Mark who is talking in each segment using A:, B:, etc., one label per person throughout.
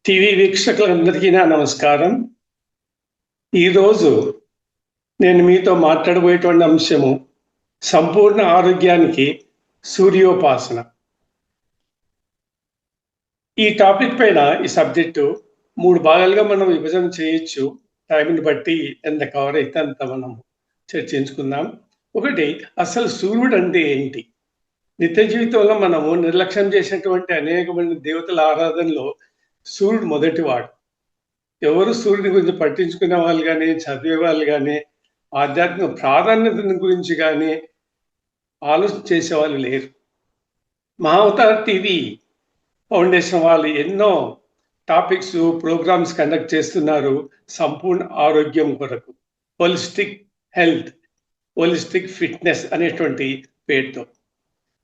A: TV వీక్షకులందరికీ నా నమస్కారం. ఈరోజు నేను మీతో మాట్లాడబోయేటువంటి అంశము సంపూర్ణ ఆరోగ్యానికి సూర్యోపాసన. ఈ టాపిక్ పైన ఈ సబ్జెక్టు 3 భాగాలుగా మనం విభజన చేయొచ్చు. టైంని బట్టి ఎంత కవర్ అయితే అంత మనం చర్చించుకుందాం. ఒకటి, అసలు సూర్యుడు అంటే ఏంటి? నిత్య జీవితంలో మనము నిర్లక్ష్యం చేసినటువంటి అనేకమంది దేవతల ఆరాధనలో సూర్యుడు మొదటివాడు. ఎవరు సూర్యుని గురించి పట్టించుకునే వాళ్ళు కానీ, చదివే వాళ్ళు కానీ, ఆధ్యాత్మిక ప్రాధాన్యతను గురించి కానీ ఆలోచన చేసేవాళ్ళు లేరు. మహావతార్ టీవీ ఫౌండేషన్ వాళ్ళు ఎన్నో టాపిక్స్, ప్రోగ్రామ్స్ కండక్ట్ చేస్తున్నారు సంపూర్ణ ఆరోగ్యం కొరకు. హోలిస్టిక్ హెల్త్, హోలిస్టిక్ ఫిట్నెస్ అనేటువంటి పేరుతో.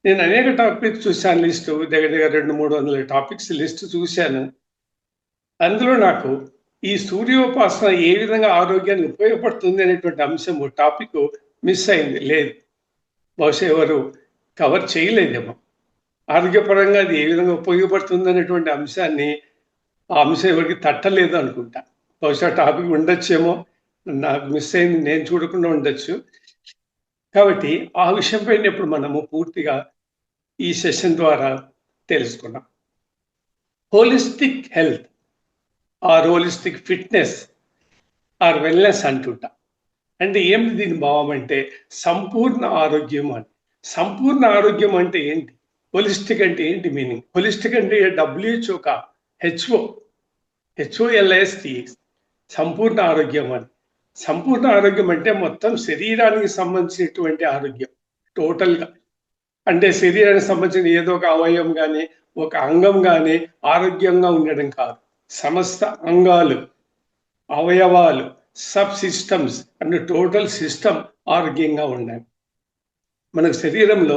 A: నేను అనేక టాపిక్స్ చూశాను, లిస్టు దగ్గర 200-300 టాపిక్స్ లిస్ట్ చూశాను. అందులో నాకు ఈ సూర్యోపాసన ఏ విధంగా ఆరోగ్యానికి ఉపయోగపడుతుంది అనేటువంటి అంశము టాపిక్ మిస్ అయింది. లేదు, బహుశా ఎవరు కవర్ చేయలేదేమో. ఆరోగ్యపరంగా అది ఏ విధంగా ఉపయోగపడుతుంది అనేటువంటి అంశాన్ని ఆ అంశం ఎవరికి తట్టలేదు అనుకుంటా. బహుశా టాపిక్ ఉండొచ్చేమో, నాకు మిస్ అయింది, నేను చూడకుండా ఉండొచ్చు. కాబట్టి ఆ విషయం పైన ఇప్పుడు మనము పూర్తిగా ఈ సెషన్ ద్వారా తెలుసుకున్నాం. Holistic health or holistic fitness or wellness అంటుంటా. అంటే ఏమిటి దీని భావం అంటే సంపూర్ణ ఆరోగ్యం అని. సంపూర్ణ ఆరోగ్యం అంటే ఏంటి? హోలిస్టిక్ అంటే ఏంటి మీనింగ్? హోలిస్టిక్ అంటే WHO కా HOLIST సంపూర్ణ ఆరోగ్యం అని. సంపూర్ణ ఆరోగ్యం అంటే మొత్తం శరీరానికి సంబంధించినటువంటి ఆరోగ్యం టోటల్గా. అంటే శరీరానికి సంబంధించిన ఏదో ఒక అవయవం కానీ, ఒక అంగం కానీ ఆరోగ్యంగా ఉండడం కాదు. సమస్త అంగాలు, అవయవాలు, సబ్ సిస్టమ్స్ అంటే టోటల్ సిస్టమ్ ఆరోగ్యంగా ఉండాలి. మనకు శరీరంలో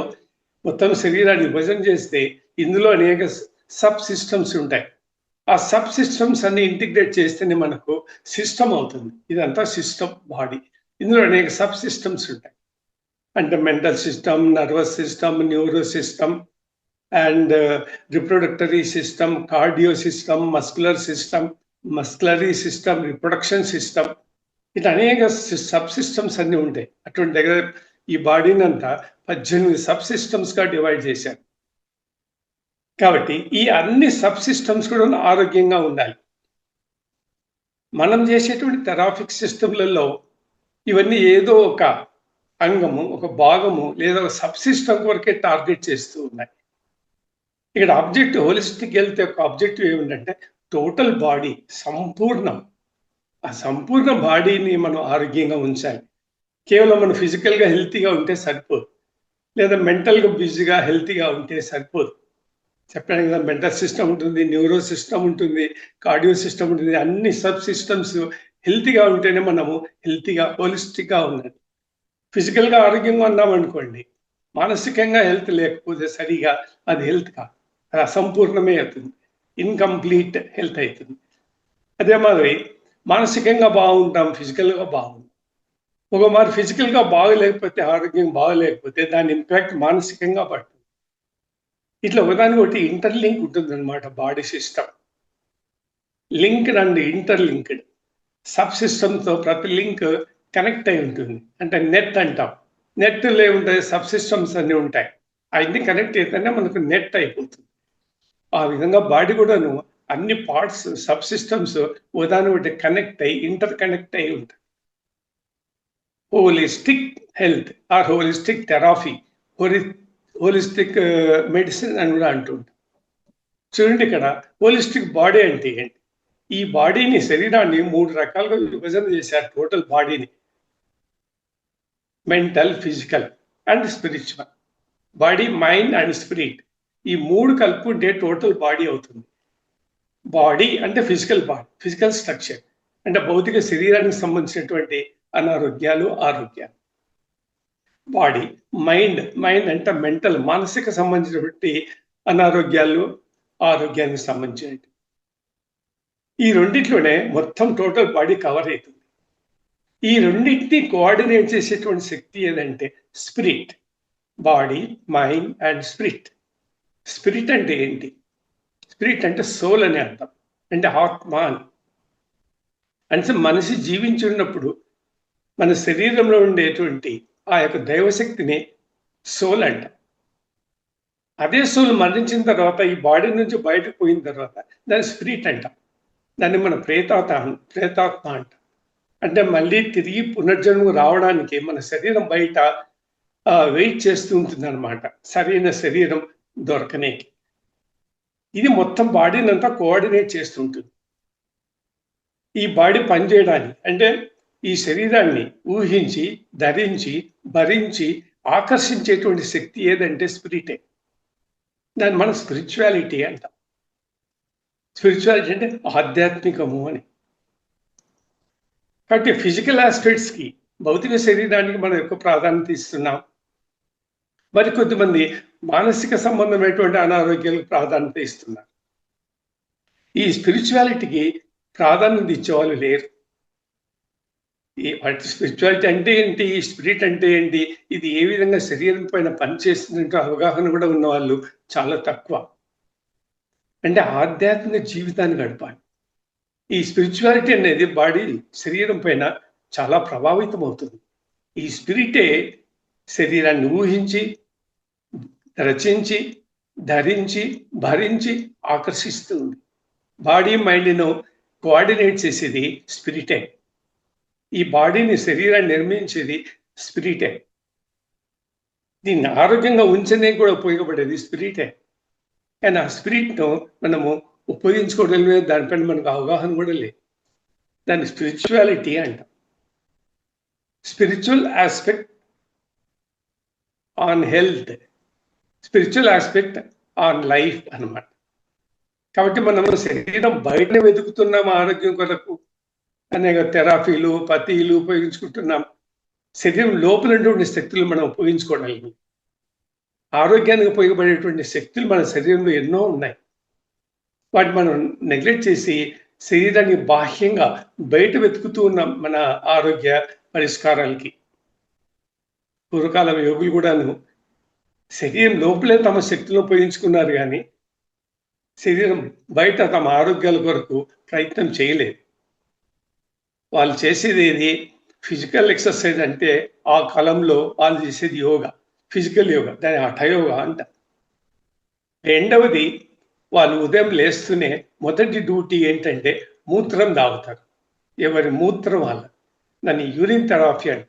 A: మొత్తం శరీరాన్ని విభజన చేస్తే ఇందులో అనేక సబ్ సిస్టమ్స్ ఉంటాయి. ఆ సబ్ సిస్టమ్స్ అన్ని ఇంటిగ్రేట్ చేస్తేనే మనకు సిస్టమ్ అవుతుంది. ఇదంతా సిస్టమ్ బాడీ. ఇందులో అనేక సబ్ సిస్టమ్స్ ఉంటాయి. అంటే mental system, nervous system, neuro system and reproductory system, cardio system, musculary system, reproduction system, ఇట్లా అనేక సబ్ సిస్టమ్స్ అన్ని ఉంటాయి. అటువంటి దగ్గర ఈ బాడీని అంతా 18 సబ్ సిస్టమ్స్గా డివైడ్ చేశారు. కాబట్టి ఈ అన్ని సబ్ సిస్టమ్స్ కూడా ఆరోగ్యంగా ఉండాలి. మనం చేసేటువంటి థెరాపిక్ సిస్టమ్లలో ఇవన్నీ ఏదో ఒక అంగము, ఒక భాగము లేదా ఒక సబ్ సిస్టమ్ వరకే టార్గెట్ చేస్తూ ఉన్నాయి. ఇక్కడ ఆబ్జెక్టివ్, హోలిస్టిక్ హెల్త్ యొక్క ఆబ్జెక్టివ్ ఏమిటంటే టోటల్ బాడీ, సంపూర్ణం. ఆ సంపూర్ణ బాడీని మనం ఆరోగ్యంగా ఉంచాలి. కేవలం మనం ఫిజికల్గా హెల్తీగా ఉంటే సరిపోదు, లేదా మెంటల్గా బిజీగా హెల్తీగా ఉంటే సరిపోదు. చెప్పాను కదా, మెంటల్ సిస్టమ్ ఉంటుంది, న్యూరో సిస్టమ్ ఉంటుంది, కార్డియో సిస్టమ్ ఉంటుంది. అన్ని సబ్ సిస్టమ్స్ హెల్తీగా ఉంటేనే మనము హెల్తీగా, హోలిస్టిక్గా ఉన్నది. ఫిజికల్గా ఆరోగ్యంగా ఉన్నామనుకోండి, మానసికంగా హెల్త్ లేకపోతే సరిగా అది హెల్త్ కాదు, అది అసంపూర్ణమే అవుతుంది, ఇన్కంప్లీట్ హెల్త్ అవుతుంది. అదే మాదిరి మానసికంగా బాగుంటాం, ఫిజికల్గా బాగుంటాం. ఒక మరి ఫిజికల్గా బాగలేకపోతే, ఆరోగ్యం బాగలేకపోతే దాని ఇంపాక్ట్ మానసికంగా పడుతుంది. ఇట్లా ఒకదానికి ఒకటి ఇంటర్లింక్ ఉంటుంది అనమాట body system. Linked and interlinked sub సిస్టమ్తో ప్రతి లింక్ కనెక్ట్ అయి ఉంటుంది. అంటే నెట్ అంటాం. నెట్లో ఏముంటాయి? సబ్ సిస్టమ్స్ అన్నీ ఉంటాయి. అవన్నీ కనెక్ట్ అయితేనే మనకు నెట్ అయిపోతుంది. ఆ విధంగా బాడీ కూడాను అన్ని పార్ట్స్, సబ్ సిస్టమ్స్ ఒకదాని ఒకటి కనెక్ట్ అయ్యి, ఇంటర్ కనెక్ట్ అయి ఉంటాయి. Holistic health or holistic therapy, holistic medicine అని కూడా అంటుంటాం. చూడండి, ఇక్కడ హోలిస్టిక్ బాడీ అంటే ఏంటి? ఈ బాడీని, శరీరాన్ని 3 రకాలుగా విభజన చేశారు. టోటల్ బాడీని mental, physical and spiritual. Body, mind and spirit, ఈ 3 కలుపుకుంటే టోటల్ బాడీ అవుతుంది. బాడీ అంటే ఫిజికల్ బాడీ, ఫిజికల్ స్ట్రక్చర్ అంటే భౌతిక శరీరానికి సంబంధించినటువంటి అనారోగ్యాలు, ఆరోగ్యాలు. బాడీ, మైండ్ అంటే మెంటల్, మానసిక సంబంధించినటువంటి అనారోగ్యాలు, ఆరోగ్యానికి సంబంధించినవి. ఈ రెండిట్లోనే మొత్తం టోటల్ బాడీ కవర్ అవుతుంది. ఈ రెండింటిని కోఆర్డినేట్ చేసేటువంటి శక్తి ఏదంటే spirit. Body, mind and spirit. Spirit అంటే ఏంటి? స్పిరిట్ అంటే సోల్ అని అర్థం. అంటే ఆత్మ అని. అంటే మనిషి జీవించి ఉన్నప్పుడు మన శరీరంలో ఉండేటువంటి ఆ యొక్క దైవశక్తిని సోల్ అంట. అదే సోల్ మరణించిన తర్వాత ఈ బాడీ నుంచి బయటకు పోయిన తర్వాత దాన్ని స్పిరిట్ అంట. దాన్ని మన ప్రేతాత్మ అంట. అంటే మళ్ళీ తిరిగి పునర్జన్మ రావడానికి మన శరీరం బయట వెయిట్ చేస్తూ ఉంటుంది అనమాట, సరైన శరీరం దొరకనేకి. ఇది మొత్తం బాడీని అంతా కోఆర్డినేట్ చేస్తుంటుంది. ఈ బాడీ పనిచేయడానికి అంటే ఈ శరీరాన్ని ఊహించి, ధరించి, భరించి, ఆకర్షించేటువంటి శక్తి ఏదంటే స్పిరిటే. దాన్ని మనం స్పిరిచువాలిటీ అంటాం. స్పిరిచువాలిటీ అంటే ఆధ్యాత్మికము అని. కాబట్టి ఫిజికల్ ఆస్పెక్ట్స్కి, భౌతిక శరీరానికి మనం ఎక్కువ ప్రాధాన్యత ఇస్తున్నాం. మరి కొద్దిమంది మానసిక సంబంధమైనటువంటి అనారోగ్యాలకు ప్రాధాన్యత ఇస్తున్నారు. ఈ స్పిరిచువాలిటీకి ప్రాధాన్యత ఇచ్చేవాళ్ళు లేరు. ఈ స్పిరిచువాలిటీ అంటే ఏంటి, స్పిరిట్ అంటే ఏంటి, ఇది ఏ విధంగా శరీరం పైన పనిచేస్తుందంటే అవగాహన కూడా ఉన్న వాళ్ళు చాలా తక్కువ. అంటే ఆధ్యాత్మిక జీవితాన్ని గడపాలి. ఈ స్పిరిచువాలిటీ అనేది బాడీ శరీరం పైన చాలా ప్రభావితం అవుతుంది. ఈ స్పిరిటే శరీరాన్ని ఊహించి, రచించి, ధరించి, భరించి ఆకర్షిస్తుంది. బాడీ మైండ్ను కోఆర్డినేట్ చేసేది స్పిరిటే. ఈ బాడీని, శరీరాన్ని నిర్మించేది స్పిరిటే. దీన్ని ఆరోగ్యంగా ఉంచనే కూడా ఉపయోగపడేది స్పిరిటే. కానీ ఆ స్పిరిట్ను మనము ఉపయోగించుకోవడం లేదు, దానిపైన మనకు అవగాహన కూడా లేదు. దాన్ని స్పిరిచువాలిటీ అంటాం. Spiritual aspect on health, spiritual aspect on life అన్నమాట. కాబట్టి మనం శరీరం బయటనే వెతుకుతున్నాం ఆరోగ్యం కొరకు, అనేక థెరపీలు, పతీలు ఉపయోగించుకుంటున్నాం. శరీరం లోపల ఉన్నటువంటి శక్తులు మనం ఉపయోగించుకోవడానికి, ఆరోగ్యానికి ఉపయోగపడేటువంటి శక్తులు మన శరీరంలో ఎన్నో ఉన్నాయి. వాటిని మనం నెగ్లెక్ట్ చేసి శరీరాన్ని బాహ్యంగా బయట వెతుకుతూ ఉన్నాం మన ఆరోగ్య పరిష్కారాలకి. పూర్వకాలం యోగులు కూడాను శరీరం లోపలే తమ శక్తులను ఉపయోగించుకున్నారు, కానీ శరీరం బయట తమ ఆరోగ్యాల కొరకు ప్రయత్నం చేయలేదు. వాళ్ళు చేసేది ఏది, ఫిజికల్ ఎక్సర్సైజ్ అంటే ఆ కాలంలో వాళ్ళు చేసేది యోగా, ఫిజికల్ యోగా, దాని హఠయోగా అంట. రెండవది, వాళ్ళు ఉదయం లేస్తూనే మొదటి డ్యూటీ ఏంటంటే మూత్రం తాగుతారు. ఎవరి మూత్రం వాళ్ళ, దాన్ని యూరిన్ థెరపీ అంట.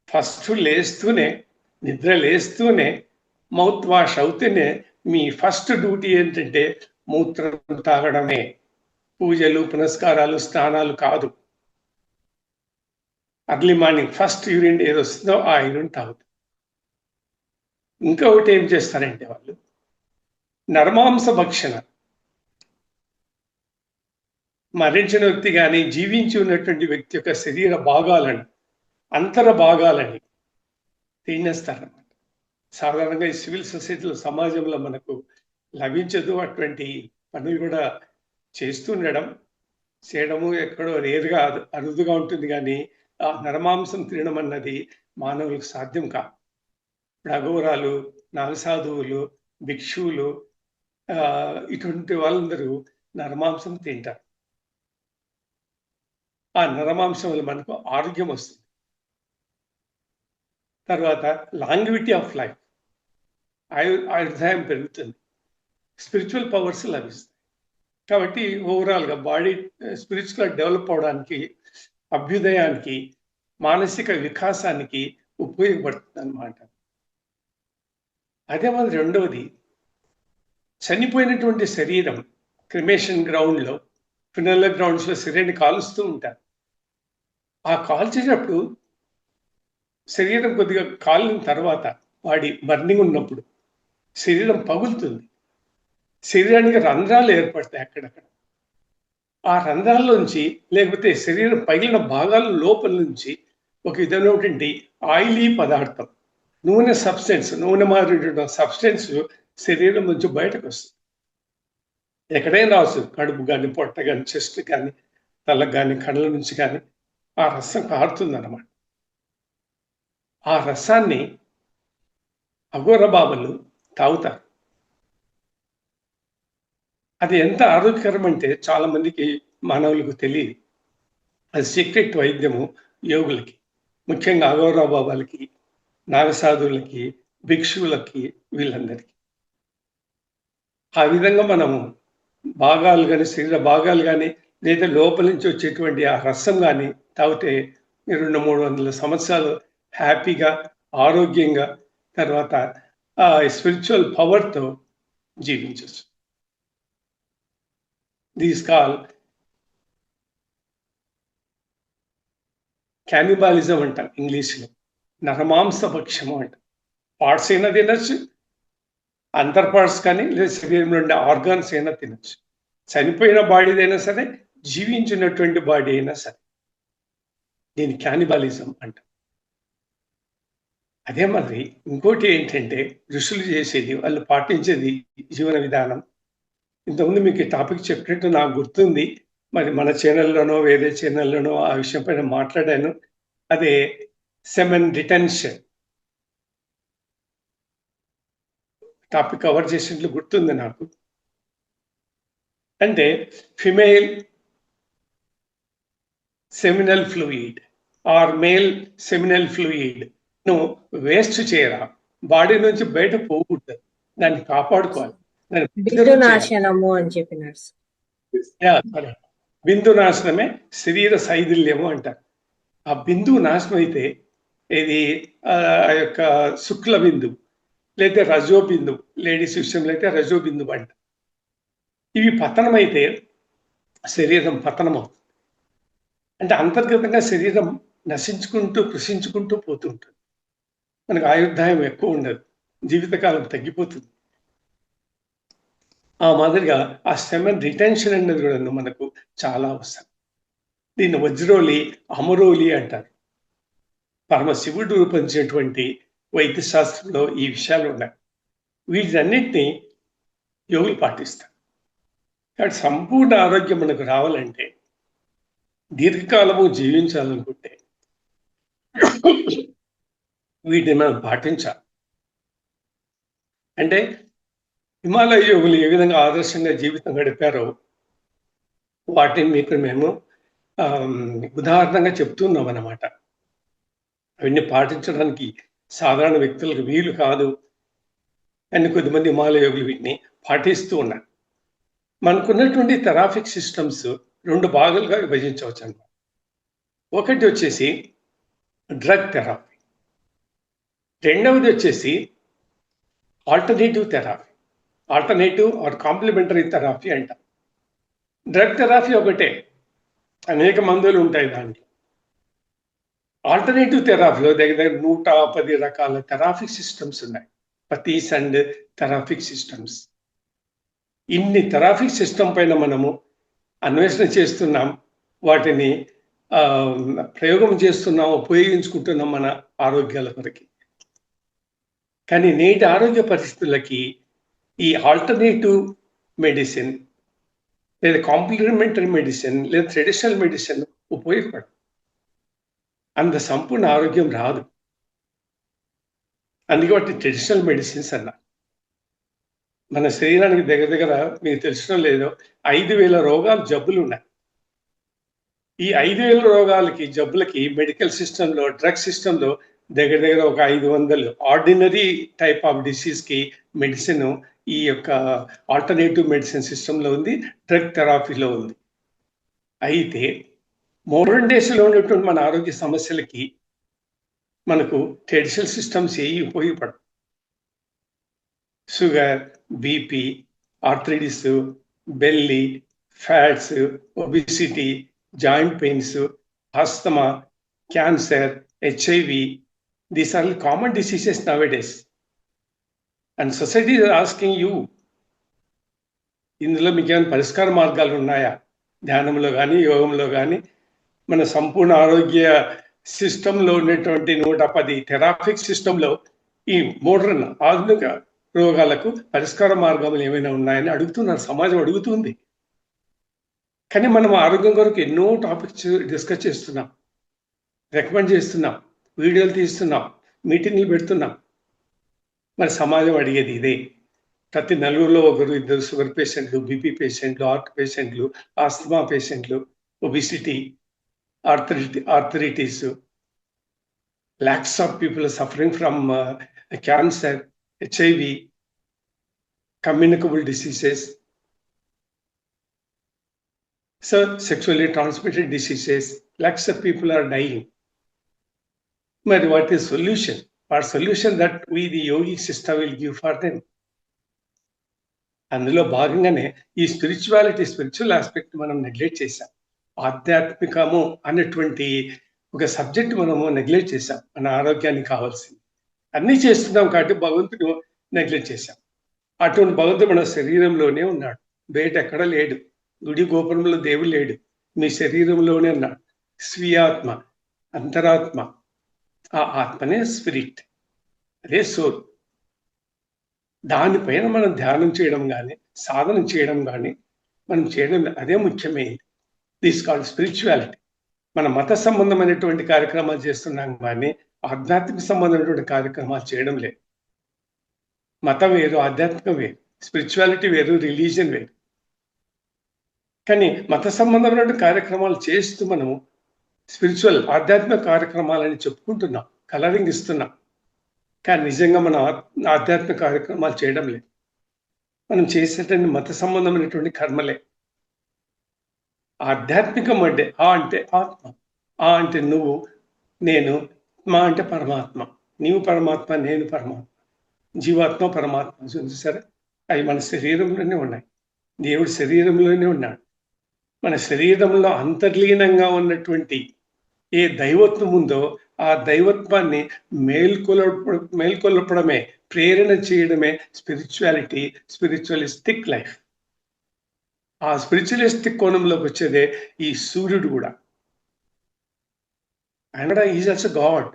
A: ఫస్ట్ లేస్తూనే, నిద్ర లేస్తూనే మౌత్ వాష్ అవుతూనే మీ ఫస్ట్ డ్యూటీ ఏంటంటే మూత్రం తాగడమే. పూజలు, పునస్కారాలు, స్నానాలు కాదు. అర్లీ మార్నింగ్ ఫస్ట్ యూరిన్ ఏది వస్తుందో ఆ యూరిన్ తాగుతారు. ఇంకొకటి ఏం చేస్తారంటే వాళ్ళు నరమాంస భక్షణ. మరణించిన వ్యక్తి కానీ జీవించి ఉన్నటువంటి వ్యక్తి యొక్క శరీర భాగాలను, అంతర భాగాలని తినేస్తారన్నమాట. సాధారణంగా ఈ సివిల్ సొసైటీలో, సమాజంలో మనకు లభించదు. అటువంటి పనులు కూడా చేయడము ఎక్కడో రేరుగా, అరుదుగా ఉంటుంది. కానీ ఆ నరమాంసం తినడం అన్నది మానవులకు సాధ్యం కాదు. ఇప్పుడు అఘోరాలు, నాగసాధువులు, భిక్షువులు, ఇటువంటి వాళ్ళందరూ నరమాంసం తింటారు. ఆ నరమాంసం వల్ల మనకు ఆరోగ్యం వస్తుంది. తర్వాత లాంగివిటీ ఆఫ్ లైఫ్, ఆయుర్దాయం పెరుగుతుంది, స్పిరిచువల్ పవర్స్ లభిస్తాయి. కాబట్టి ఓవరాల్గా బాడీ స్పిరిచువల్ డెవలప్ అవడానికి, అభ్యుదయానికి, మానసిక వికాసానికి ఉపయోగపడుతుంది అన్నమాట. అదే మన రెండవది, చనిపోయినటువంటి శరీరం క్రిమేషన్ గ్రౌండ్లో, ఫినరల్ గ్రౌండ్స్లో శరీరాన్ని కాలుస్తూ ఉంటారు. ఆ కాల్చేటప్పుడు శరీరం కొద్దిగా కాలిన తర్వాత, బాడీ బర్నింగ్ ఉన్నప్పుడు శరీరం పగులుతుంది. శరీరానికి రంధ్రాలు ఏర్పడతాయి అక్కడక్కడ. ఆ రంధ్రాల్లోంచి, లేకపోతే శరీరం పగిలిన భాగాల లోపల నుంచి ఒక విధమైనటువంటి ఆయిలీ పదార్థం, నూనె సబ్స్టెన్స్, నూనె మాదిరి సబ్స్టెన్స్ శరీరం నుంచి బయటకు వస్తుంది. ఎక్కడైనా రావచ్చు, కడుపు కానీ, పొట్ట కానీ, చెస్ట్ కానీ, తలకు కానీ, కళ్ళ నుంచి కానీ ఆ రసం కారుతుంది అన్నమాట. ఆ రసాన్ని అఘోర బాబలు తాగుతారు. అది ఎంత ఆరోగ్యకరం అంటే చాలా మందికి మానవులకు తెలియదు. అది సీక్రెట్ వైద్యము యోగులకి, ముఖ్యంగా అఘోరా బాబాలకి, నాగసాధువులకి, భిక్షువులకి, వీళ్ళందరికీ. ఆ విధంగా మనము భాగాలు గాని, శరీర భాగాలు గాని, లేదా లోపల నుంచి వచ్చేటువంటి ఆ రసం గాని తాగితే 200-300 సంవత్సరాలు హ్యాపీగా, ఆరోగ్యంగా, తర్వాత స్పిరిచువల్ పవర్‌తో జీవించొచ్చు. దిస్ కాల్ క్యానిబాలిజం అంటాం ఇంగ్లీష్‌లో. నరమాంస భక్షము అంటాం. పార్ట్స్ అయినా తినొచ్చు. అంతర్ పార్ట్స్ కానీ లేదా శరీరంలో ఉండే ఆర్గాన్స్ అయినా తినొచ్చు. చనిపోయిన బాడీదైనా సరే, జీవించినటువంటి బాడీ అయినా సరే. దీన్ని క్యానిబాలిజం అంటాం. అదే మరి ఇంకోటి ఏంటంటే ఋషులు చేసేది, వాళ్ళు పాటించేది జీవన విధానం. ఇంతకుముందు మీకు ఈ టాపిక్ చెప్పినట్టు నాకు గుర్తుంది. మరి మన ఛానెల్‌లోనో, వేరే ఛానెల్‌లోనో ఆ విషయం పైన మాట్లాడాను. అదే సెమెన్ రిటెన్షన్ టాపిక్ కవర్ చేసినట్లు గుర్తుంది నాకు. అంటే female seminal fluid or male seminal fluid ను వేస్ట్ చేయరా, బాడీ నుంచి బయట పోకూడదు, దాన్ని కాపాడుకోవాలి, దాన్ని
B: బిందు నాశనము అని చెప్పినారు.
A: బిందు నాశనమే శరీర శైథిల్యము అంటారు. ఆ బిందువు నాశనం అయితే ఇది ఆ యొక్క శుక్ల బిందు లేదా రజో బిందు, లేడీస్ విషయంలో అయితే రజో బిందు అంట. ఇవి పతనమైతే శరీరం పతనం అవుతుంది. అంటే అంతర్గతంగా శరీరం నశించుకుంటూ కృషించుకుంటూ పోతుంటుంది. మనకు ఆయుర్దాయం ఎక్కువ ఉండదు, జీవితకాలం తగ్గిపోతుంది. ఆ మాదిరిగా ఆ సెమెన్ రిటెన్షన్ అనేది కూడా మనకు చాలా అవసరం. దీన్ని వజ్రోలి, అమరోలి అంటారు. పరమశివుడు రూపొందించినటువంటి వైద్య శాస్త్రంలో ఈ విషయాలు ఉన్నాయి. వీటన్నిటిని యోగులు పాటిస్తారు. కాబట్టి సంపూర్ణ ఆరోగ్యం మనకు రావాలంటే, దీర్ఘకాలము జీవించాలనుకుంటే వీటిని మనం పాటించాలి. అంటే హిమాలయ యోగులు ఏ విధంగా ఆదర్శంగా జీవితం గడిపారో వాటిని మీకు మేము ఉదాహరణగా చెప్తున్నాం అన్నమాట. అవన్నీ పాటించడానికి సాధారణ వ్యక్తులకు వీలు కాదు అని కొద్దిమంది హిమాలయ యోగులు వీటిని పాటిస్తూ ఉన్నారు. మనకున్నటువంటి థెరాపిక్ సిస్టమ్స్ 2 భాగాలుగా విభజించవచ్చు అన్నమాట. ఒకటి వచ్చేసి డ్రగ్ థెరపీ, రెండవది వచ్చేసి alternative therapy, alternative or complementary therapy అంటాం. డ్రగ్ థెరపీ ఒకటే, అనేక మందులు ఉంటాయి దాంట్లో. ఆల్టర్నేటివ్ థెరపీలో దగ్గర 110 రకాల థెరాపిక్ సిస్టమ్స్ ఉన్నాయి. పతీస్ అండ్ థెరాపిక్ సిస్టమ్స్. ఇన్ని థెరాపిక్ సిస్టమ్ పైన మనము అన్వేషణ చేస్తున్నాం, వాటిని ప్రయోగం చేస్తున్నాం, ఉపయోగించుకుంటున్నాం మన ఆరోగ్యాల కొరకు. కానీ నేటి ఆరోగ్య పరిస్థితులకి ఈ ఆల్టర్నేటివ్ మెడిసిన్ లేదా కాంప్లిమెంటరీ మెడిసిన్ లేదా ట్రెడిషనల్ మెడిసిన్ ఉపయోగపడదు. అంత సంపూర్ణ ఆరోగ్యం రాదు. అందుకే వాటి ట్రెడిషనల్ మెడిసిన్స్ అన్నా. మన శరీరానికి దగ్గర మీకు తెలిసిన లేదో 5,000 రోగాలు, జబ్బులు ఉన్నాయి. ఈ 5,000 రోగాలకి, జబ్బులకి మెడికల్ సిస్టంలో, డ్రగ్ సిస్టంలో దగ్గర ఒక 500 ఆర్డినరీ టైప్ ఆఫ్ డిసీజ్కి మెడిసిన్ ఈ యొక్క ఆల్టర్నేటివ్ మెడిసిన్ సిస్టంలో ఉంది, డ్రగ్ థెరపీలో ఉంది. అయితే మోడర్న్ డేస్లో ఉన్నటువంటి మన ఆరోగ్య సమస్యలకి మనకు ట్రెడిషనల్ సిస్టమ్స్ ఏవి ఉపయోగపడవు. Sugar, BP, arthritis, belly, fats, obesity, joint pains, asthma, cancer, HIV, these are common diseases nowadays. And society is asking you, ఇందులో మీకు ఏమైనా పరిష్కార మార్గాలు ఉన్నాయా? ధ్యానంలో కానీ, యోగంలో కానీ, మన సంపూర్ణ ఆరోగ్య సిస్టంలో ఉన్నటువంటి 110 థెరాపిక్ సిస్టంలో ఈ మోడర్న్ ఆధునిక రోగాలకు పరిష్కార మార్గాలు ఏమైనా ఉన్నాయని అడుగుతున్నారు, సమాజం అడుగుతుంది. కానీ మనం ఆరోగ్యం కొరకు ఎన్నో టాపిక్స్ డిస్కస్ చేస్తున్నాం, రికమెండ్ చేస్తున్నాం, వీడియోలు తీస్తున్నాం, మీటింగ్లు పెడుతున్నాం. మరి సమాజం అడిగేది ఇదే. ప్రతి నలుగురిలో ఒకరు ఇద్దరు షుగర్ పేషెంట్లు, బీపీ పేషెంట్లు, హార్ట్ పేషెంట్లు, ఆస్తమా పేషెంట్లు, obesity, arthritis, lakhs of people are suffering from cancer, HIV, communicable diseases, so sexually transmitted diseases. Lakhs of people are dying. But what is solution? What solution that we, the yogic system, will give for them? అందులో భాగంగానే ఈ spiritual aspect మనం neglect చేశాం. ఆధ్యాత్మికము అనేటువంటి ఒక subject మనము neglect చేశాం. మన ఆరోగ్యానికి కావాల్సింది అన్నీ చేస్తున్నాం కాబట్టి భగవంతుడు నెగ్లెక్ట్ చేశాం. అటువంటి భగవంతుడు మన శరీరంలోనే ఉన్నాడు, బయట ఎక్కడ లేడు. గుడి గోపురంలో దేవుడు లేడు, మీ శరీరంలోనే ఉన్నాడు. స్వీయాత్మ, అంతరాత్మ, ఆ ఆత్మనే స్పిరిట్, అదే సోల్. దానిపైన మనం ధ్యానం చేయడం కానీ సాధన చేయడం కానీ మనం చేయడం, అదే ముఖ్యమైనది. This called spirituality. మన మత సంబంధమైనటువంటి కార్యక్రమాలు చేస్తున్నాం కానీ ఆధ్యాత్మిక సంబంధమైనటువంటి కార్యక్రమాలు చేయడం లేదు. మతం వేరు, ఆధ్యాత్మికం వేరు, స్పిరిచువాలిటీ వేరు, రిలీజియన్ వేరు. కానీ మత సంబంధమైనటువంటి కార్యక్రమాలు చేస్తూ మనము స్పిరిచువల్ ఆధ్యాత్మిక కార్యక్రమాలని చెప్పుకుంటున్నాం, కలరింగ్ ఇస్తున్నాం. కానీ నిజంగా మనం ఆధ్యాత్మిక కార్యక్రమాలు చేయడం లేదు. మనం చేసేటువంటి మత సంబంధమైనటువంటి కర్మలే. ఆధ్యాత్మికం అంటే ఆ అంటే ఆత్మ, ఆ అంటే నువ్వు, నేను, మా అంటే పరమాత్మ. నీవు పరమాత్మ, నేను పరమాత్మ, జీవాత్మ పరమాత్మ. చూసారా, అవి మన శరీరంలోనే ఉన్నాయి. దేవుడు శరీరంలోనే ఉన్నాడు. మన శరీరంలో అంతర్లీనంగా ఉన్నటువంటి ఏ దైవత్వం ఉందో ఆ దైవత్వాన్ని మేల్కొల్పడమే, ప్రేరణ చేయడమే స్పిరిచువాలిటీ, స్పిరిచువలిస్టిక్ లైఫ్. ఆ స్పిరిచువలిస్టిక్ కోణంలోకి వచ్చేదే ఈ సూర్యుడు కూడా. ఆయన కూడా ఈజ్ ఆల్సో గాడ్.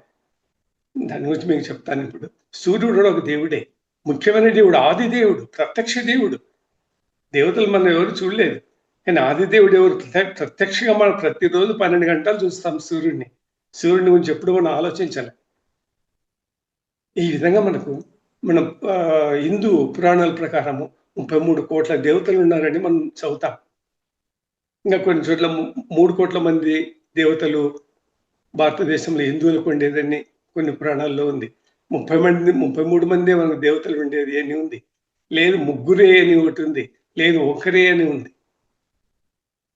A: దాని గురించి మీకు చెప్తాను. ఇప్పుడు సూర్యుడు కూడా ఒక దేవుడే, ముఖ్యమైన దేవుడు, ఆది దేవుడు, ప్రత్యక్ష దేవుడు. దేవతలు మనం ఎవరు చూడలేదు, కానీ ఆది దేవుడు ఎవరు? ప్రత్యక్షంగా మనం ప్రతిరోజు 12 గంటలు చూస్తాం సూర్యుడిని. సూర్యుని గురించి ఎప్పుడు మనం ఆలోచించాలి. ఈ విధంగా మనం హిందూ పురాణాల ప్రకారము 33 కోట్ల దేవతలు ఉన్నారని మనం చదువుతాం. ఇంకా కొన్ని చోట్ల 3 కోట్ల మంది దేవతలు భారతదేశంలో హిందువులకు ఉండేదని కొన్ని పురాణాల్లో ఉంది. 33 మంది మనకు దేవతలు ఉండేది అని ఉంది. లేదు ముగ్గురే అని ఒకటి ఉంది, లేదు ఒకరే అని ఉంది.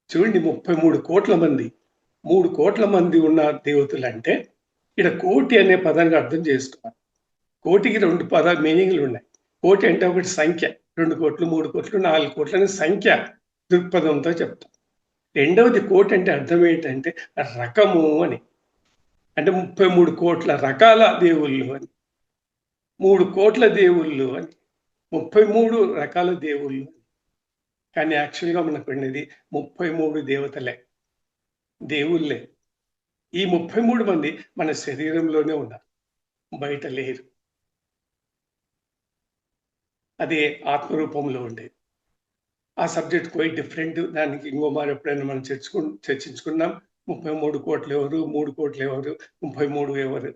A: చూడండి, 33 కోట్ల మంది, 3 కోట్ల మంది ఉన్న దేవతలు అంటే ఇక్కడ కోటి అనే పదానికి అర్థం చేసుకోవాలి. కోటికి 2 మీనింగ్లు ఉన్నాయి. కోటి అంటే ఒకటి సంఖ్య, 2 కోట్లు, 3 కోట్లు, 4 కోట్లు అనే సంఖ్య దృక్పథంతో చెప్తాం. రెండవది కోటి అంటే అర్థం ఏంటంటే రకము అని, అంటే 33 కోట్ల రకాల దేవుళ్ళు అని, 3 కోట్ల దేవుళ్ళు అని, 33 రకాల దేవుళ్ళు. కానీ యాక్చువల్గా మనకు ఉండేది 33 దేవతలే, దేవుళ్ళే. ఈ 33 మంది మన శరీరంలోనే ఉన్నారు, బయట లేరు. అదే ఆత్మరూపంలో ఉండేది. ఆ సబ్జెక్ట్ క్వైట్ డిఫరెంట్. దానికి ఇంకో మారు ఎప్పుడైనా మనం చర్చించుకున్నాం. 33 కోట్లు ఎవరు, 3 కోట్లు ఎవరు, 33 ఎవరు.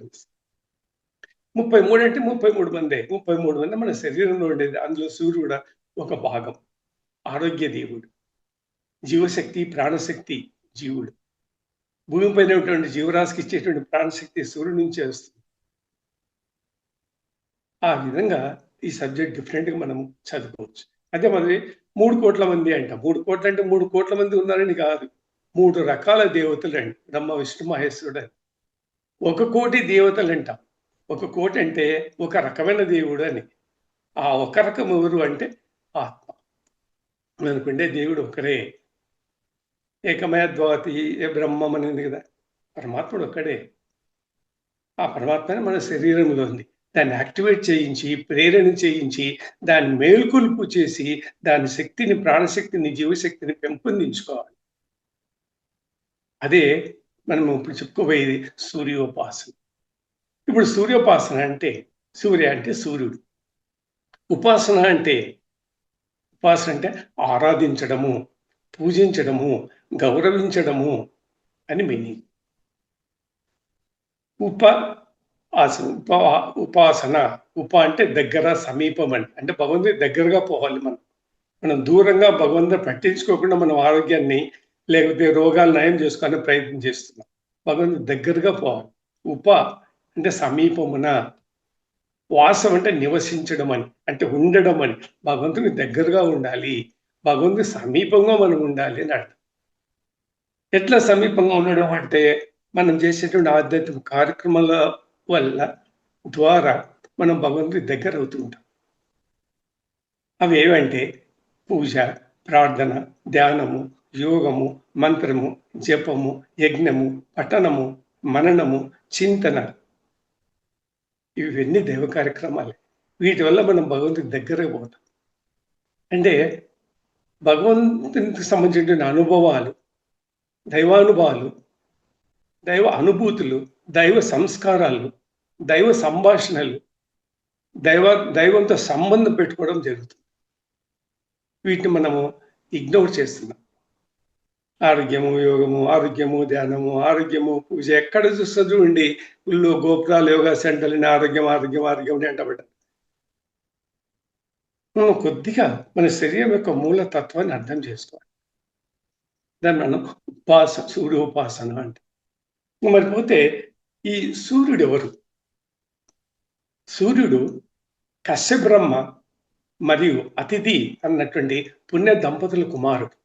A: 33 అంటే 33 మందే. 33 మంది మన శరీరంలో ఉండేది. అందులో సూర్యుడు కూడా ఒక భాగం. ఆరోగ్య దేవుడు, జీవశక్తి, ప్రాణశక్తి జీవుడు. భూమిపైన ఉన్నటువంటి జీవరాశికి ఇచ్చేటువంటి ప్రాణశక్తి సూర్యుడి నుంచే వస్తుంది. ఆ విధంగా ఈ సబ్జెక్ట్ డిఫరెంట్గా మనం చదువుకోవచ్చు. అదే మరి 3 కోట్ల మంది అంట. 3 కోట్ల అంటే 3 కోట్ల మంది ఉన్నారని కాదు, 3 రకాల దేవతలు అండి. బ్రహ్మ, విష్ణు, మహేశ్వరుడు అని 1 కోటి దేవతలు అంట. 1 కోటి అంటే ఒక రకమైన దేవుడు అని. ఆ ఒక రకం ఎవరు అంటే ఆత్మ. మనకుండే దేవుడు ఒకరే. ఏకమయ ద్వాతి బ్రహ్మం అనేది కదా, పరమాత్ముడు ఒక్కడే. ఆ పరమాత్మని మన శరీరంలో ఉంది. దాన్ని యాక్టివేట్ చేయించి, ప్రేరణ చేయించి, దాన్ని మేల్కొల్పు చేసి, దాని శక్తిని, ప్రాణశక్తిని, జీవశక్తిని పెంపొందించుకోవాలి. అదే మనం ఇప్పుడు చెప్పుకోబోయేది సూర్యోపాసన. ఇప్పుడు సూర్యోపాసన అంటే, సూర్య అంటే సూర్యుడు. ఉపాసన అంటే ఆరాధించడము, పూజించడము, గౌరవించడము అని మీనింగ్. ఉపాసన. అంటే దగ్గర, సమీపం అంటే భగవంతుడి దగ్గరగా పోవాలి మనం. మనం దూరంగా భగవంతుడిని పట్టించుకోకుండా మనం ఆరోగ్యాన్ని లేకపోతే రోగాలు నయం చేసుకోవాలని ప్రయత్నం చేస్తున్నాం. భగవంతుడి దగ్గరగా పోవాలి. అంటే సమీపమున. వాసం అంటే నివసించడం అని, అంటే ఉండడం అని. భగవంతుడికి దగ్గరగా ఉండాలి, భగవంతుడి సమీపంగా మనం ఉండాలి అని అర్థం. ఎట్లా సమీపంగా ఉండడం అంటే మనం చేసేటువంటి ఆధ్యాత్మిక కార్యక్రమాల వల్ల ద్వారా మనం భగవంతుడి దగ్గర అవుతూ ఉంటాం. అవి ఏవంటే పూజ, ప్రార్థన, ధ్యానము, యోగము, మంత్రము, జపము, యజ్ఞము, పఠనము, మననము, చింతన. ఇవన్నీ దైవ కార్యక్రమాలే. వీటి వల్ల మనం భగవంతుడి దగ్గరకు పోతాం. అంటే భగవంతునికి సంబంధించిన అనుభవాలు, దైవానుభవాలు, దైవ అనుభూతులు, దైవ సంస్కారాలు, దైవ సంభాషణలు, దైవంతో సంబంధం పెట్టుకోవడం జరుగుతుంది. వీటిని మనము ఇగ్నోర్ చేస్తున్నాం. ఆరోగ్యము, యోగము, ఆరోగ్యము, ధ్యానము, ఆరోగ్యము, పూజ. ఎక్కడ చూస్తే చూడండి ఊళ్ళో గోపురాలు, యోగా సెంటర్లని ఆరోగ్యం ఆరోగ్యం ఆరోగ్యం అని అంటబడ్డారు. మనం కొద్దిగా మన శరీరం యొక్క మూల తత్వాన్ని అర్థం చేసుకోవాలి. దాన్ని మనం సూర్యోపాసన అంటే. మరిపోతే ఈ సూర్యుడు ఎవరు? సూర్యుడు కశ్యబ్రహ్మ మరియు అతిథి అన్నటువంటి పుణ్య దంపతుల కుమారుడు.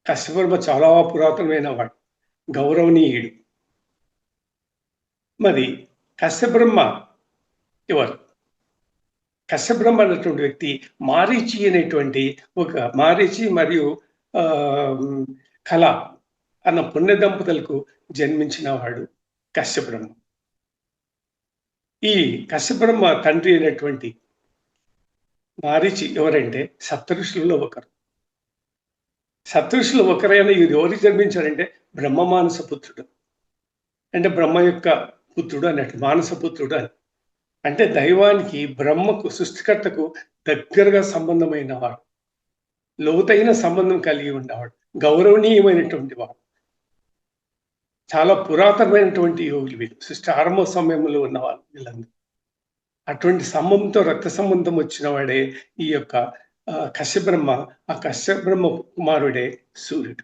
A: కశ్యపబ్రహ్మ చాలా పురాతనమైన వాడు, గౌరవనీయుడు. మరి కశ్యబ్రహ్మ ఎవరు? కశ్యబ్రహ్మ అన్నటువంటి వ్యక్తి మారీచి అనేటువంటి మారీచి మరియు కళ అన్న పుణ్య దంపతులకు జన్మించిన వాడు కశ్యబ్రహ్మ. ఈ కశ్యబ్రహ్మ తండ్రి అయినటువంటి మారీచి ఎవరంటే సప్తఋషులలో ఒకరు. సప్తఋషులు ఒకరైన ఇది ఎవరికి జన్మించారంటే బ్రహ్మ మానస పుత్రుడు. అంటే బ్రహ్మ యొక్క పుత్రుడు అన్నట్టు, మానసపుత్రుడు అని. అంటే దైవానికి, బ్రహ్మకు, సృష్టికర్తకు దగ్గరగా సంబంధమైన వాడు, లోతైన సంబంధం కలిగి ఉన్నవాడు, గౌరవనీయమైనటువంటి వాడు. చాలా పురాతనమైనటువంటి యోగులు వీళ్ళు, సృష్టి ఆరంభ సమయంలో ఉన్నవాళ్ళు వీళ్ళందరూ. అటువంటి సంబంధంతో రక్త సంబంధం వచ్చిన వాడే ఈ యొక్క కశ్యబ్రహ్మ. ఆ కశ్యబ్రహ్మ కుమారుడే సూర్యుడు.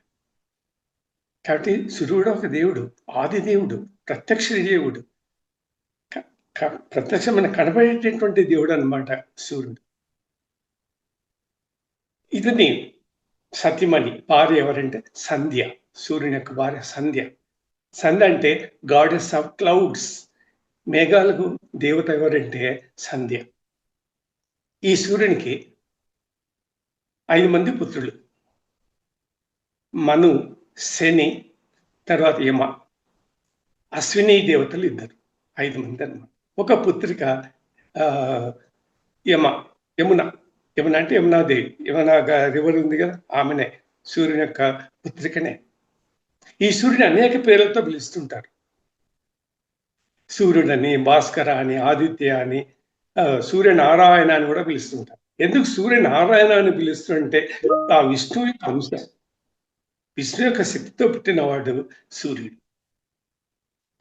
A: కాబట్టి సూర్యుడు ఒక దేవుడు, ఆది దేవుడు, ప్రత్యక్ష దేవుడు, ప్రత్యక్షమైన కనబడేటటువంటి దేవుడు అన్నమాట సూర్యుడు. ఇతని సతీమణి భార్య ఎవరంటే సంధ్య, సూర్యుని యొక్క భార్య సంధ్య. సంధ్య అంటే గాడెస్ ఆఫ్ క్లౌడ్స్, మేఘాలకు దేవత ఎవరంటే సంధ్య. ఈ సూర్యునికి 5 మంది పుత్రులు, మను, శని, తర్వాత యమ. అశ్విని దేవతలు 2, 5 మంది అన్నమాట. ఒక పుత్రిక యమున అంటే యమునాదేవి. యమునా రివర్ ఉంది కదా, ఆమెనే సూర్యుని యొక్క పుత్రికనే. ఈ సూర్యుని అనేక పేర్లతో పిలుస్తుంటారు. సూర్యుడని, భాస్కర అని, ఆదిత్య అని, సూర్యనారాయణ అని కూడా పిలుస్తుంటారు. ఎందుకు సూర్యనారాయణ అని పిలుస్తుంటే ఆ విష్ణువు యొక్క అంశం, విష్ణు యొక్క శక్తితో పుట్టినవాడు సూర్యుడు.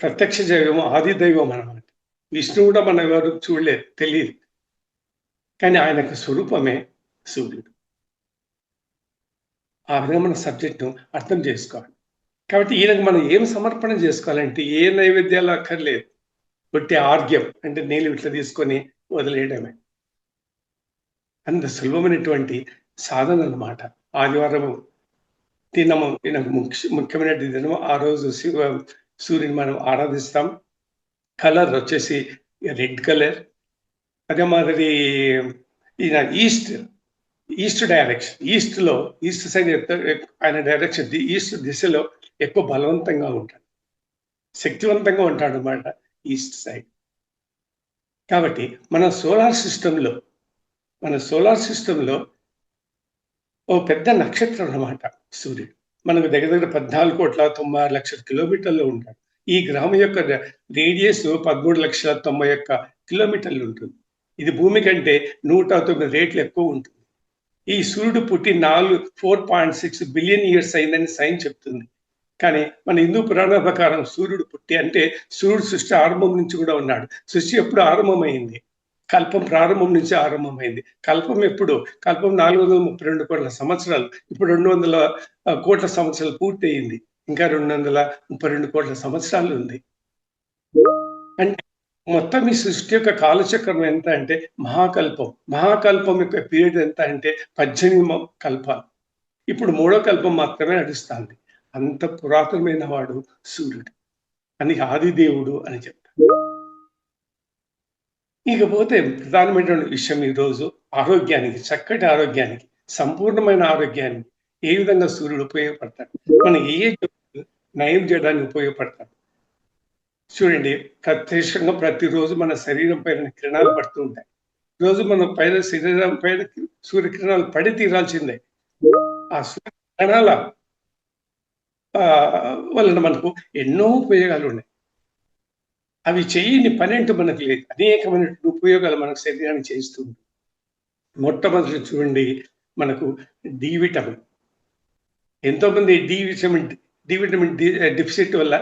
A: ప్రత్యక్ష దైవం, ఆది దైవం అన్నమాట. విష్ణు కూడా మనం ఎవరు చూడలేదు, తెలియదు, కానీ ఆయన యొక్క స్వరూపమే సూర్యుడు. ఆ విధంగా మన సబ్జెక్ట్ను అర్థం చేసుకోవాలి. కాబట్టి ఈయనకు మనం ఏం సమర్పణ చేసుకోవాలంటే ఏ నైవేద్యాలు అక్కర్లేదు, కొట్టి ఆర్గ్యం అంటే నీళ్ళు ఇట్లా తీసుకొని వదిలేయడమే. అంత సులభమైనటువంటి సాధన అన్నమాట. ఆదివారం దినము ముఖ్యమైన దినము. ఆ రోజు సూర్యుని మనం ఆరాధిస్తాం. కలర్ వచ్చేసి రెడ్ కలర్. అదే మాదిరి ఈయన ఈస్ట్ డైరెక్షన్, ఈస్ట్ సైడ్ ఆయన డైరెక్షన్, ఈస్ట్ దిశలో ఎక్కువ బలవంతంగా ఉంటాడు, శక్తివంతంగా ఉంటాడు అన్నమాట ఈస్ట్ సైడ్. కాబట్టి మన సోలార్ సిస్టంలో ఓ పెద్ద నక్షత్రం అన్నమాట సూర్యుడు. మనకు దగ్గర 14,96,00,000 కిలోమీటర్లు ఉంటాడు. ఈ గ్రహం యొక్క రేడియస్ 13,90,000 కిలోమీటర్లు ఉంటుంది. ఇది భూమి కంటే 109 రేట్లు ఎక్కువ ఉంటుంది. ఈ సూర్యుడు పుట్టి 4.6 బిలియన్ ఇయర్స్ అయిందని సైన్స్ చెప్తుంది. కానీ మన హిందూ పురాణాల ప్రకారం సూర్యుడు పుట్టి అంటే సూర్యుడు సృష్టి ఆరంభం నుంచి కూడా ఉన్నాడు. సృష్టి ఎప్పుడు ఆరంభమైంది? కల్పం ప్రారంభం నుంచి ఆరంభమైంది. కల్పం ఎప్పుడు? కల్పం 432 కోట్ల సంవత్సరాలు. ఇప్పుడు 200 కోట్ల సంవత్సరాలు పూర్తయింది. ఇంకా 232 కోట్ల సంవత్సరాలు ఉంది. అంటే మొత్తం ఈ సృష్టి యొక్క కాలచక్రం ఎంత అంటే మహాకల్పం. మహాకల్పం యొక్క పీరియడ్ ఎంత అంటే 18 కల్పాలు. ఇప్పుడు 3వ కల్పం మాత్రమే నడుస్తుంది. అంత పురాతనమైన వాడు సూర్యుడు అని ఆదిదేవుడు అని చెప్తారు. ఇకపోతే ప్రధానమైనటువంటి విషయం ఈరోజు ఆరోగ్యానికి, చక్కటి ఆరోగ్యానికి, సంపూర్ణమైన ఆరోగ్యానికి ఏ విధంగా సూర్యుడు ఉపయోగపడతాడు, మనం ఏ జబ్బులు నయం చేయడానికి ఉపయోగపడతాడు. చూడండి, ప్రత్యక్షంగా ప్రతిరోజు మన శరీరం పైన కిరణాలు పడుతూ ఉంటాయి. రోజు మన పైన శరీరం పైన సూర్యకిరణాలు పడి తీరాల్సిందే. ఆ సూర్యకిరణాల వలన మనకు ఎన్నో ఉపయోగాలు ఉన్నాయి. అవి చేయని పని అంటూ మనకు లేదు. అనేకమైన ఉపయోగాలు మనకు శరీరానికి చేస్తుంది. మొట్టమొదటి చూడండి, మనకు డి విటమిన్. ఎంతో మంది డి విటమిన్ డిఫిసిట్ వల్ల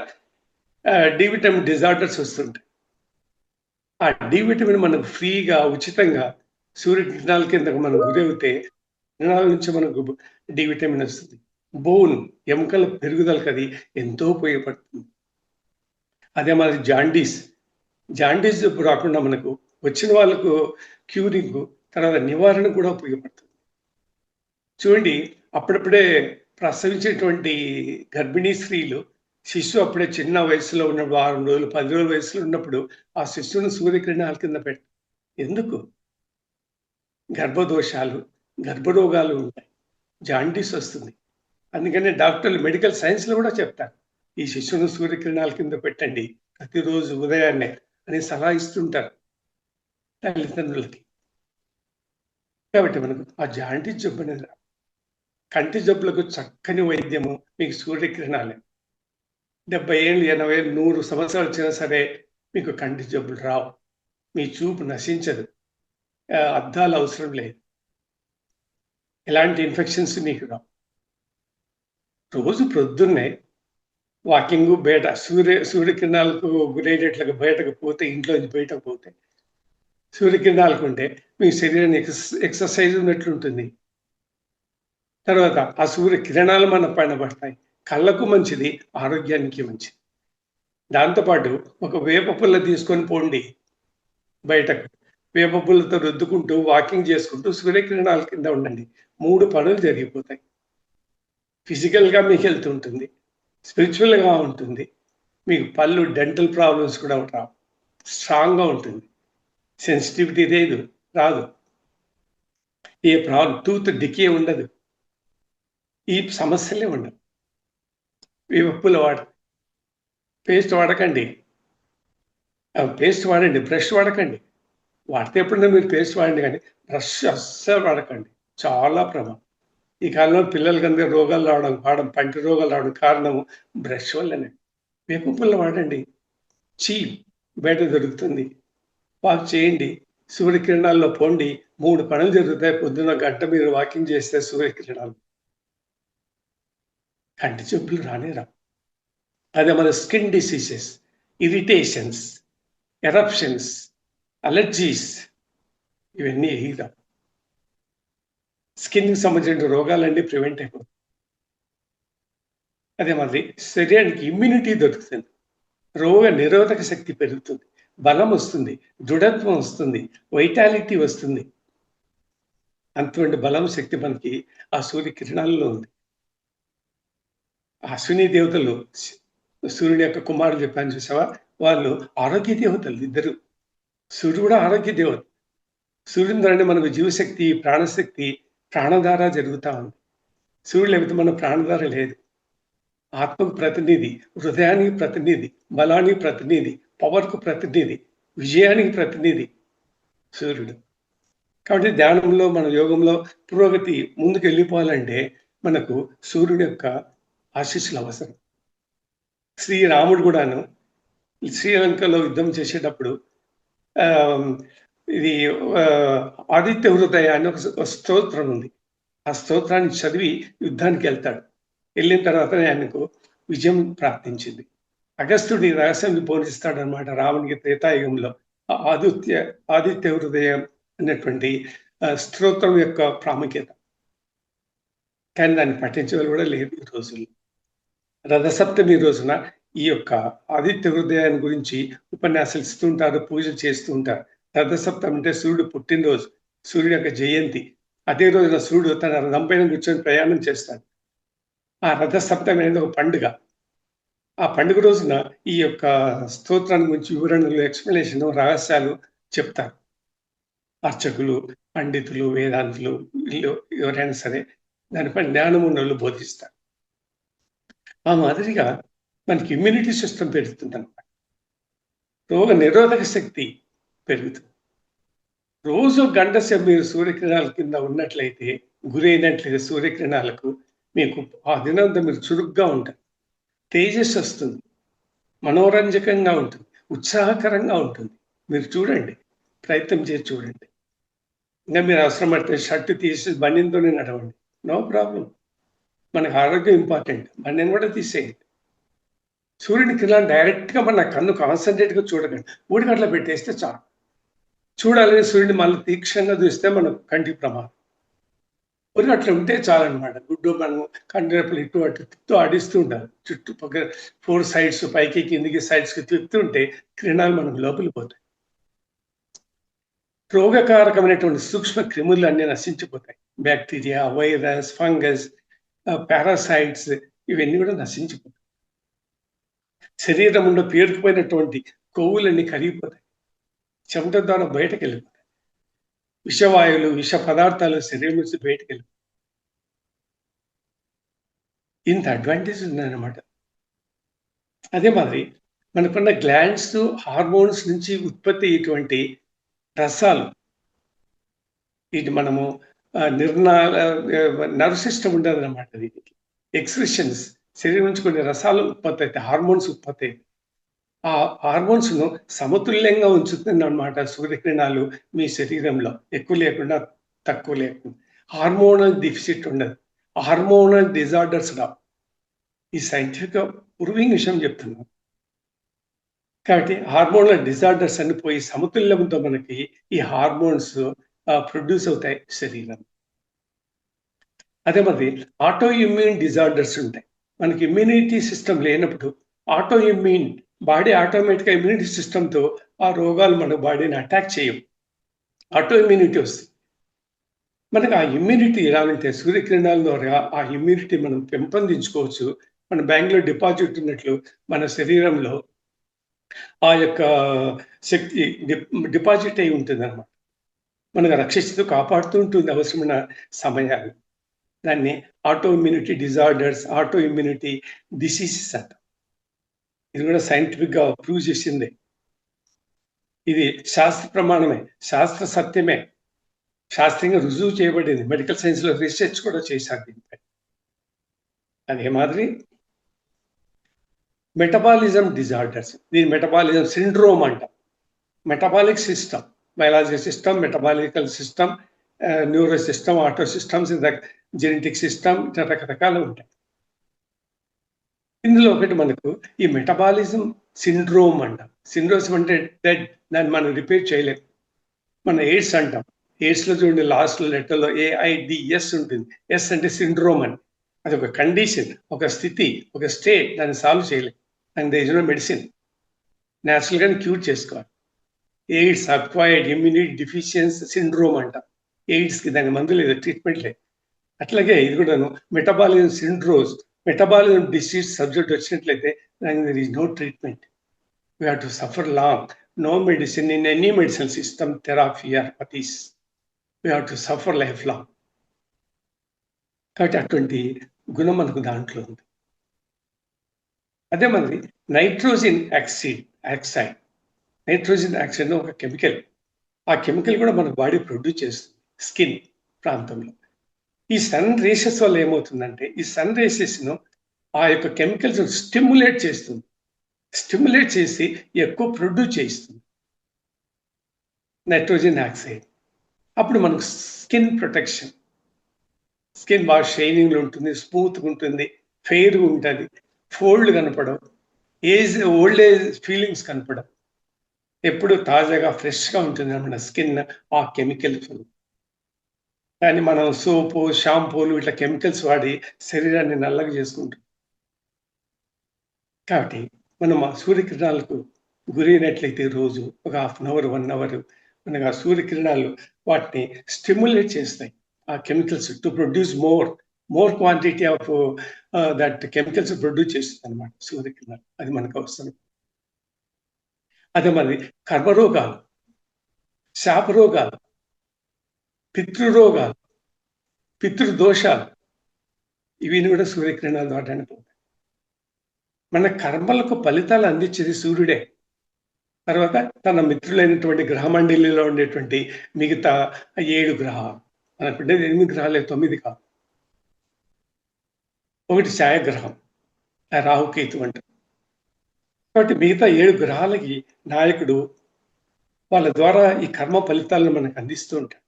A: డి విటమిన్ డిజార్డర్స్ వస్తుంటాయి. ఆ డి విటమిన్ మనకు ఫ్రీగా ఉచితంగా సూర్యకిరణాల కిందకు మనం గురవుతే కిరణాల నుంచి మనకు డి విటమిన్ వస్తుంది. బోన్ ఎముకల పెరుగుదలకు అది ఎంతో ఉపయోగపడుతుంది. అదే మరి జాండీస్ జబ్బు రాకుండా మనకు వచ్చిన వాళ్ళకు క్యూరింగ్, తర్వాత నివారణ కూడా ఉపయోగపడుతుంది. చూడండి, అప్పుడప్పుడే ప్రసవించేటువంటి గర్భిణీ స్త్రీలు శిశువు అప్పుడే చిన్న వయసులో ఉన్న 6 రోజులు 10 రోజుల వయసులో ఉన్నప్పుడు ఆ శిశువును సూర్యకిరణాల కింద పెట్టు. ఎందుకు? గర్భదోషాలు, గర్భరోగాలు ఉంటాయి, జాండీస్ వస్తుంది. అందుకనే డాక్టర్లు మెడికల్ సైన్స్లో కూడా చెప్తారు, ఈ శిశువును సూర్యకిరణాల కింద పెట్టండి ప్రతిరోజు ఉదయాన్నే అని సలహా ఇస్తుంటారు తల్లిదండ్రులకి. కాబట్టి మనకు ఆ జాండీస్ జబ్బు అనేది కంటి జబ్బులకు చక్కని వైద్యము మీకు సూర్యకిరణాలే. 70 ఏళ్ళు 80 ఏళ్ళు 100 సంవత్సరాలు వచ్చినా సరే మీకు కంటి జబ్బులు రావు, మీ చూపు నశించదు, అద్దాలు అవసరం లేదు, ఎలాంటి ఇన్ఫెక్షన్స్ మీకు రావు. రోజు ప్రొద్దున్నే వాకింగ్ బయట సూర్యకిరణాలకు గురయ్యేటట్లుగా బయటకు పోతే, ఇంట్లోంచి బయటకు పోతే సూర్యకిరణాలకు ఉంటే మీ శరీరాన్ని ఎక్సర్సైజ్ ఉన్నట్లుంటుంది. తర్వాత ఆ సూర్యకిరణాలు మన పైన పడతాయి, కళ్ళకు మంచిది, ఆరోగ్యానికి మంచిది. దాంతోపాటు ఒక వేప పుల్ల తీసుకొని పోండి బయటకు, వేప పుల్లతో రుద్దుకుంటూ వాకింగ్ చేసుకుంటూ సూర్యకిరణాల కింద ఉండండి. 3 పనులు జరిగిపోతాయి. ఫిజికల్గా మీకు హెల్త్ ఉంటుంది, స్పిరిచువల్గా ఉంటుంది, మీకు పళ్ళు డెంటల్ ప్రాబ్లమ్స్ కూడా రావు, స్ట్రాంగ్గా ఉంటుంది, సెన్సిటివిటీ రాదు, ఏ ప్రాబ్లం టూత్ డికే ఉండదు, ఈ సమస్యలే ఉండవు. వేపపుల్ల పేస్ట్ వాడకండి, బ్రష్ వాడకండి. వాడితే ఎప్పుడైనా మీరు పేస్ట్ వాడండి, కానీ బ్రష్ అస్సలు వాడకండి, చాలా ప్రమాదం. ఈ కాలంలో పిల్లలకి అందరూ రోగాలు రావడం పంటి రోగాలు రావడం కారణం బ్రష్ వల్లనే. వేపపుల్ల వాడండి, బయట దొరుకుతుంది, వాక్ చేయండి, సూర్యకిరణాల్లో పోండి. 3 పనులు జరుగుతాయి. పొద్దున్న గంట మీరు వాకింగ్ చేస్తే సూర్యకిరణాలు, కంటి జబ్బులు రానేరా. అదే మన skin diseases, irritations, eruptions, allergies, ఇవన్నీ రావు. స్కిన్కి సంబంధించిన రోగాలన్నీ ప్రివెంట్ అయిపోతాయి. అదే మరి శరీరానికి ఇమ్యూనిటీ దొరుకుతుంది, రోగ నిరోధక శక్తి పెరుగుతుంది, బలం వస్తుంది, దృఢత్వం వస్తుంది, వైటాలిటీ వస్తుంది. అంతటి బలం శక్తి మనకి ఆ సూర్యకిరణాల్లో ఉంది. అశ్విని దేవతలు, సూర్యుని యొక్క కుమారులు చెప్పాను చూసావా, వాళ్ళు ఆరోగ్య దేవతలు ఇద్దరు. సూర్యుడు కూడా ఆరోగ్య దేవత. సూర్యుని ద్వారా మనకు జీవశక్తి, ప్రాణశక్తి, ప్రాణధార జరుగుతూ ఉంది. సూర్యుడు లేకపోతే మన ప్రాణధార లేదు. ఆత్మకు ప్రతినిధి, హృదయానికి ప్రతినిధి, బలానికి ప్రతినిధి, పవర్కు ప్రతినిధి, విజయానికి ప్రతినిధి సూర్యుడు. కాబట్టి ధ్యానంలో, మన యోగంలో పురోగతి ముందుకు వెళ్ళిపోవాలంటే మనకు సూర్యుడు యొక్క ఆశీస్సులు అవసరం. శ్రీరాముడు కూడాను శ్రీలంకలో యుద్ధం చేసేటప్పుడు ఇది ఆదిత్య హృదయ అని ఒక స్తోత్రం ఉంది. ఆ స్తోత్రాన్ని చదివి యుద్ధానికి వెళ్తాడు. వెళ్ళిన తర్వాత ఆయనకు విజయం ప్రాప్తించింది. అగస్త్యుడి రహస్యాన్ని బోధిస్తాడనమాట రావణునికి త్రేతాయుగంలో. ఆదిత్య హృదయం అన్నటువంటి స్తోత్రం యొక్క ప్రాముఖ్యత. కానీ దాన్ని పఠించేవాళ్ళు కూడా లేదు ఈ రోజుల్లో. రథసప్తమి రోజున ఈ యొక్క ఆదిత్య హృదయాన్ని గురించి ఉపన్యాసాలు ఇస్తూ ఉంటారు, పూజలు చేస్తూ ఉంటారు. రథసప్తమి అంటే సూర్యుడు పుట్టినరోజు, సూర్యుడు యొక్క జయంతి. అదే రోజున సూర్యుడు తన రథం పైన కూర్చొని ప్రయాణం చేస్తాడు. ఆ రథసప్తమి అనేది ఒక పండుగ. ఆ పండుగ రోజున ఈ యొక్క స్తోత్రాన్ని గురించి వివరణలు, ఎక్స్ప్లెనేషన్, రహస్యాలు చెప్తారు. అర్చకులు, పండితులు, వేదాంతులు, వీళ్ళు ఎవరైనా సరే దానిపై జ్ఞానం ఉన్నోళ్ళు బోధిస్తారు. ఆ మాదిరిగా మనకి ఇమ్యూనిటీ సిస్టమ్ పెరుగుతుంది అనమాట. రోగ నిరోధక శక్తి పెరుగుతుంది. రోజు గంట సేపు మీరు సూర్యకిరణాల కింద ఉన్నట్లయితే, గురైనట్లయితే సూర్యకిరణాలకు, మీకు ఆ దినంతా మీరు చురుగ్గా ఉంటారు. తేజస్సు వస్తుంది, మనోరంజకంగా ఉంటుంది, ఉత్సాహకరంగా ఉంటుంది. మీరు చూడండి, ప్రయత్నం చేసి చూడండి. ఇంకా మీరు అవసరం పడితే షర్ట్ తీసి బనీన్తోనే నడవండి, నో ప్రాబ్లం. మనకు ఆరోగ్యం ఇంపార్టెంట్, బనీన్ కూడా తీసేయండి. సూర్యుని కిరణాలు డైరెక్ట్గా మన కన్ను కాన్సన్ట్రేట్గా చూడకండి, ఊడిగట్ల పెట్టేస్తే చాలు. చూడాలని సూర్యుని మళ్ళీ తీక్షణంగా చూస్తే మనకు కంటికి ప్రమాదం. ఊరికట్లా ఉంటే చాలన్నమాట. గుడ్డు మనం కంటిరెప్పలు ఇటు అటు తిప్పుతూ ఆడిస్తూ ఉంటారు. చుట్టుపక్కల 4 సైడ్స్, పైకి కిందికి సైడ్స్కి తిప్పుతుంటే కిరణాలు మనకు లోపలికి పోతాయి. రోగకారకమైనటువంటి సూక్ష్మ క్రిములు అన్నీ నశించిపోతాయి. బ్యాక్టీరియా, వైరస్, ఫంగస్, పారాసైట్స్ ఇవన్నీ కూడా నశించిపోతాయి. శరీరంలో పేరుకుపోయినటువంటి కొవ్వులన్నీ కరిగిపోతాయి, చెమట ద్వారా బయటకు వెళ్ళిపోతాయి. విషవాయువులు, విష పదార్థాలు శరీరం నుంచి బయటకు వెళ్ళిపోతాయి. ఇంత అడ్వాంటేజ్ ఉందన్నమాట. అదే మాదిరి మనకున్న గ్లాండ్స్, హార్మోన్స్ నుంచి ఉత్పత్తి అయ్యేటువంటి రసాలు, ఇది మనము నర్వ్ సిస్టమ్ ఉండదు అనమాట. దీనికి ఎక్స్క్రిషన్స్, శరీరం నుంచి కొన్ని రసాలు ఉత్పత్తి అవుతాయి, హార్మోన్స్ ఉత్పత్తి అవుతాయి. ఆ హార్మోన్స్ ను సమతుల్యంగా ఉంచుతుంది అనమాట సూర్యకిరణాలు మీ శరీరంలో, ఎక్కువ లేకుండా తక్కువ లేకుండా. హార్మోనల్ డిఫిసిట్ ఉండదు, హార్మోనల్ డిజార్డర్స్ రావు. ఈ సైంటిఫిక్ ప్రూవింగ్ విషయం చెప్తున్నాం. కాబట్టి హార్మోనల్ డిజార్డర్స్ అని పోయి సమతుల్యంతో మనకి ఈ హార్మోన్స్ ప్రొడ్యూస్ అవుతాయి శరీరం. అదే మరి ఆటో ఇమ్యూన్ డిజార్డర్స్ ఉంటాయి. మనకి ఇమ్యూనిటీ సిస్టమ్ లేనప్పుడు ఆటో ఇమ్యూన్, బాడీ ఆటోమేటిక్గా ఇమ్యూనిటీ సిస్టమ్తో ఆ రోగాలు మన బాడీని అటాక్ చేయవు, ఆటో ఇమ్యూనిటీ వస్తుంది. మనకు ఆ ఇమ్యూనిటీ ఎలా అంటే సూర్యకిరణాల ద్వారా ఆ ఇమ్యూనిటీ మనం పెంపొందించుకోవచ్చు. మన బ్యాంకులో డిపాజిట్ ఉన్నట్లు మన శరీరంలో ఆ యొక్క శక్తి డిపాజిట్ అయి ఉంటుంది అనమాట. మనకు రక్షిస్తూ కాపాడుతూ ఉంటుంది అవసరమైన సమయాలు. దాన్ని auto immunity disorders, auto immunity diseases అంట. ఇది కూడా సైంటిఫిక్గా ప్రూవ్ చేసిందే. ఇది శాస్త్ర ప్రమాణమే, శాస్త్ర సత్యమే, శాస్త్రీయంగా రుజువు చేయబడింది. మెడికల్ సైన్స్లో రీసెర్చ్ కూడా చేశారు దీనిపై. అదే మాదిరి మెటబాలిజం డిజార్డర్స్, దీని మెటబాలిజం సిండ్రోమ్ అంట. Metabolic system, biology system, metabolical system, neuro system, auto systems, genetic system, ఇట్లా రకరకాలు ఉంటాయి. ఇందులో ఒకటి మనకు ఈ మెటబాలిజం సిండ్రోమ్ అంటాం. సిండ్రోమ్ అంటే డెడ్, దాన్ని మనం రిపేర్ చేయలేం. మన ఎయిడ్స్ అంటాం. ఎయిడ్స్లో చూడండి లాస్ట్ లెటర్లో AIDS ఉంటుంది. ఎస్ అంటే సిండ్రోమ్ అని. అది ఒక కండిషన్, ఒక స్థితి, ఒక స్టేట్. దాన్ని సాల్వ్ చేయలేం, and there is no medicine. న్యాచురల్గానే క్యూర్ చేసుకోవాలి. AIDS, acquired immunity deficiency syndrome అంట. ఎయిడ్స్కి దాని మందు లేదు, ట్రీట్మెంట్ లేదు. అట్లాగే ఇది కూడాను metabolism syndromes, metabolism disease subject వచ్చినట్లయితే దానికి there is no treatment. We have to suffer long, no medicine in any medicine system, therapy or pathies. We have to suffer life long. కాబట్టి అటువంటి గుణం మనకు దాంట్లో ఉంది. అదే మరి నైట్రోజన్ ఆక్సైడ్, నైట్రోజన్ ఆక్సైడ్ ఒక కెమికల్. ఆ కెమికల్ కూడా మన బాడీ ప్రొడ్యూస్ చేస్తుంది స్కిన్ ప్రాంతంలో. ఈ సన్ రేసెస్ వల్ల ఏమవుతుందంటే, ఈ సన్ రేసెస్ను ఆ యొక్క కెమికల్స్ స్టిమ్యులేట్ చేస్తుంది, స్టిమ్యులేట్ చేసి ఎక్కువ ప్రొడ్యూస్ చేస్తుంది నైట్రోజన్ ఆక్సైడ్. అప్పుడు మనకు స్కిన్ ప్రొటెక్షన్, స్కిన్ బాగా షైనింగ్లో ఉంటుంది, స్మూత్గా ఉంటుంది, ఫెయిర్గా ఉంటుంది. ఫోల్డ్ కనపడవు, ఓల్డ్ ఏజ్ ఫీలింగ్స్ కనపడవు. ఎప్పుడు తాజాగా ఫ్రెష్గా ఉంటుంది అన్నమాట స్కిన్ ఆ కెమికల్స్. కానీ మనం సోపు, షాంపూలు ఇట్లా కెమికల్స్ వాడి శరీరాన్ని నల్లగా చేసుకుంటాం. కాబట్టి మనం ఆ సూర్యకిరణాలకు గురైనట్లయితే రోజు ఒక హాఫ్ అన్ అవర్, 1 అవర్ మనకు ఆ సూర్యకిరణాలు వాటిని స్టిమ్యులేట్ చేస్తాయి. ఆ chemicals to produce more quantity of that chemicals produce చేస్తుంది అనమాట సూర్యకిరణాలు. అది మనకు అవసరం. అదే మరి కర్మరోగాలు, శాపరోగాలు, పితృరోగాలు, పితృదోషాలు ఇవి కూడా సూర్యకిరణాల ద్వారానే పోతాయి. మన కర్మలకు ఫలితాలు అందించేది సూర్యుడే. తర్వాత తన మిత్రులైనటువంటి గ్రహమండలిలో ఉండేటువంటి మిగతా 7 గ్రహాలు, మనకు ఉండేది 8 గ్రహాలే, 9 కాదు. ఒకటి ఛాయాగ్రహం, రాహుకేతు అంటారు. కాబట్టి మిగతా 7 గ్రహాలకి నాయకుడు. వాళ్ళ ద్వారా ఈ కర్మ ఫలితాలను మనకు అందిస్తూ ఉంటాడు.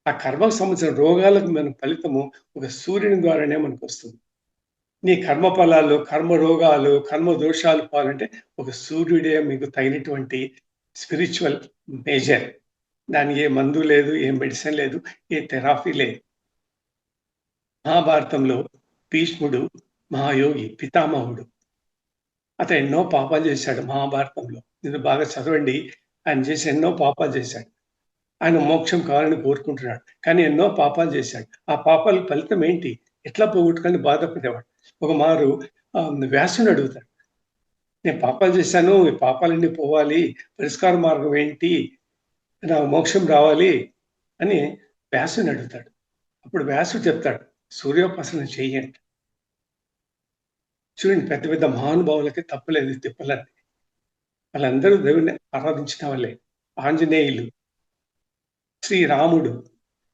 A: ఆ కర్మకు సంబంధించిన రోగాలకు మన ఫలితము ఒక సూర్యుని ద్వారానే మనకు వస్తుంది. నీ కర్మ ఫలాలు, కర్మ రోగాలు, కర్మ దోషాలు పోవాలంటే ఒక సూర్యుడే మీకు తగినటువంటి స్పిరిచువల్ మేజర్. దానికి ఏ మందు లేదు, ఏ మెడిసిన్ లేదు, ఏ థెరపీ లేదు. మహాభారతంలో భీష్ముడు మహాయోగి, పితామహుడు. అతను ఎన్నో పాపాలు చేశాడు మహాభారతంలో. మీరు బాగా చదవండి. ఆయన చేసి ఎన్నో పాపాలు చేశాడు. ఆయన మోక్షం కావాలని కోరుకుంటున్నాడు. కానీ ఎన్నో పాపాలు చేశాడు. ఆ పాపాల ఫలితం ఏంటి? ఎట్లా పోగొట్టుకొని బాధపడేవాడు. ఒక మారు వ్యాసుని అడుగుతాడు, నేను పాపాలు చేశాను, ఈ పాపాలన్నీ పోవాలి, పరిష్కార మార్గం ఏంటి, నాకు మోక్షం రావాలి అని వ్యాసుని అడుగుతాడు. అప్పుడు వ్యాసుడు చెప్తాడు, సూర్యోపాసన చెయ్యండి. చూడండి, పెద్ద పెద్ద మహానుభావులకి తప్పలేదు తిప్పలని. వాళ్ళందరూ దేవుని ఆరాధించిన వాళ్ళే. ఆంజనేయులు, శ్రీరాముడు,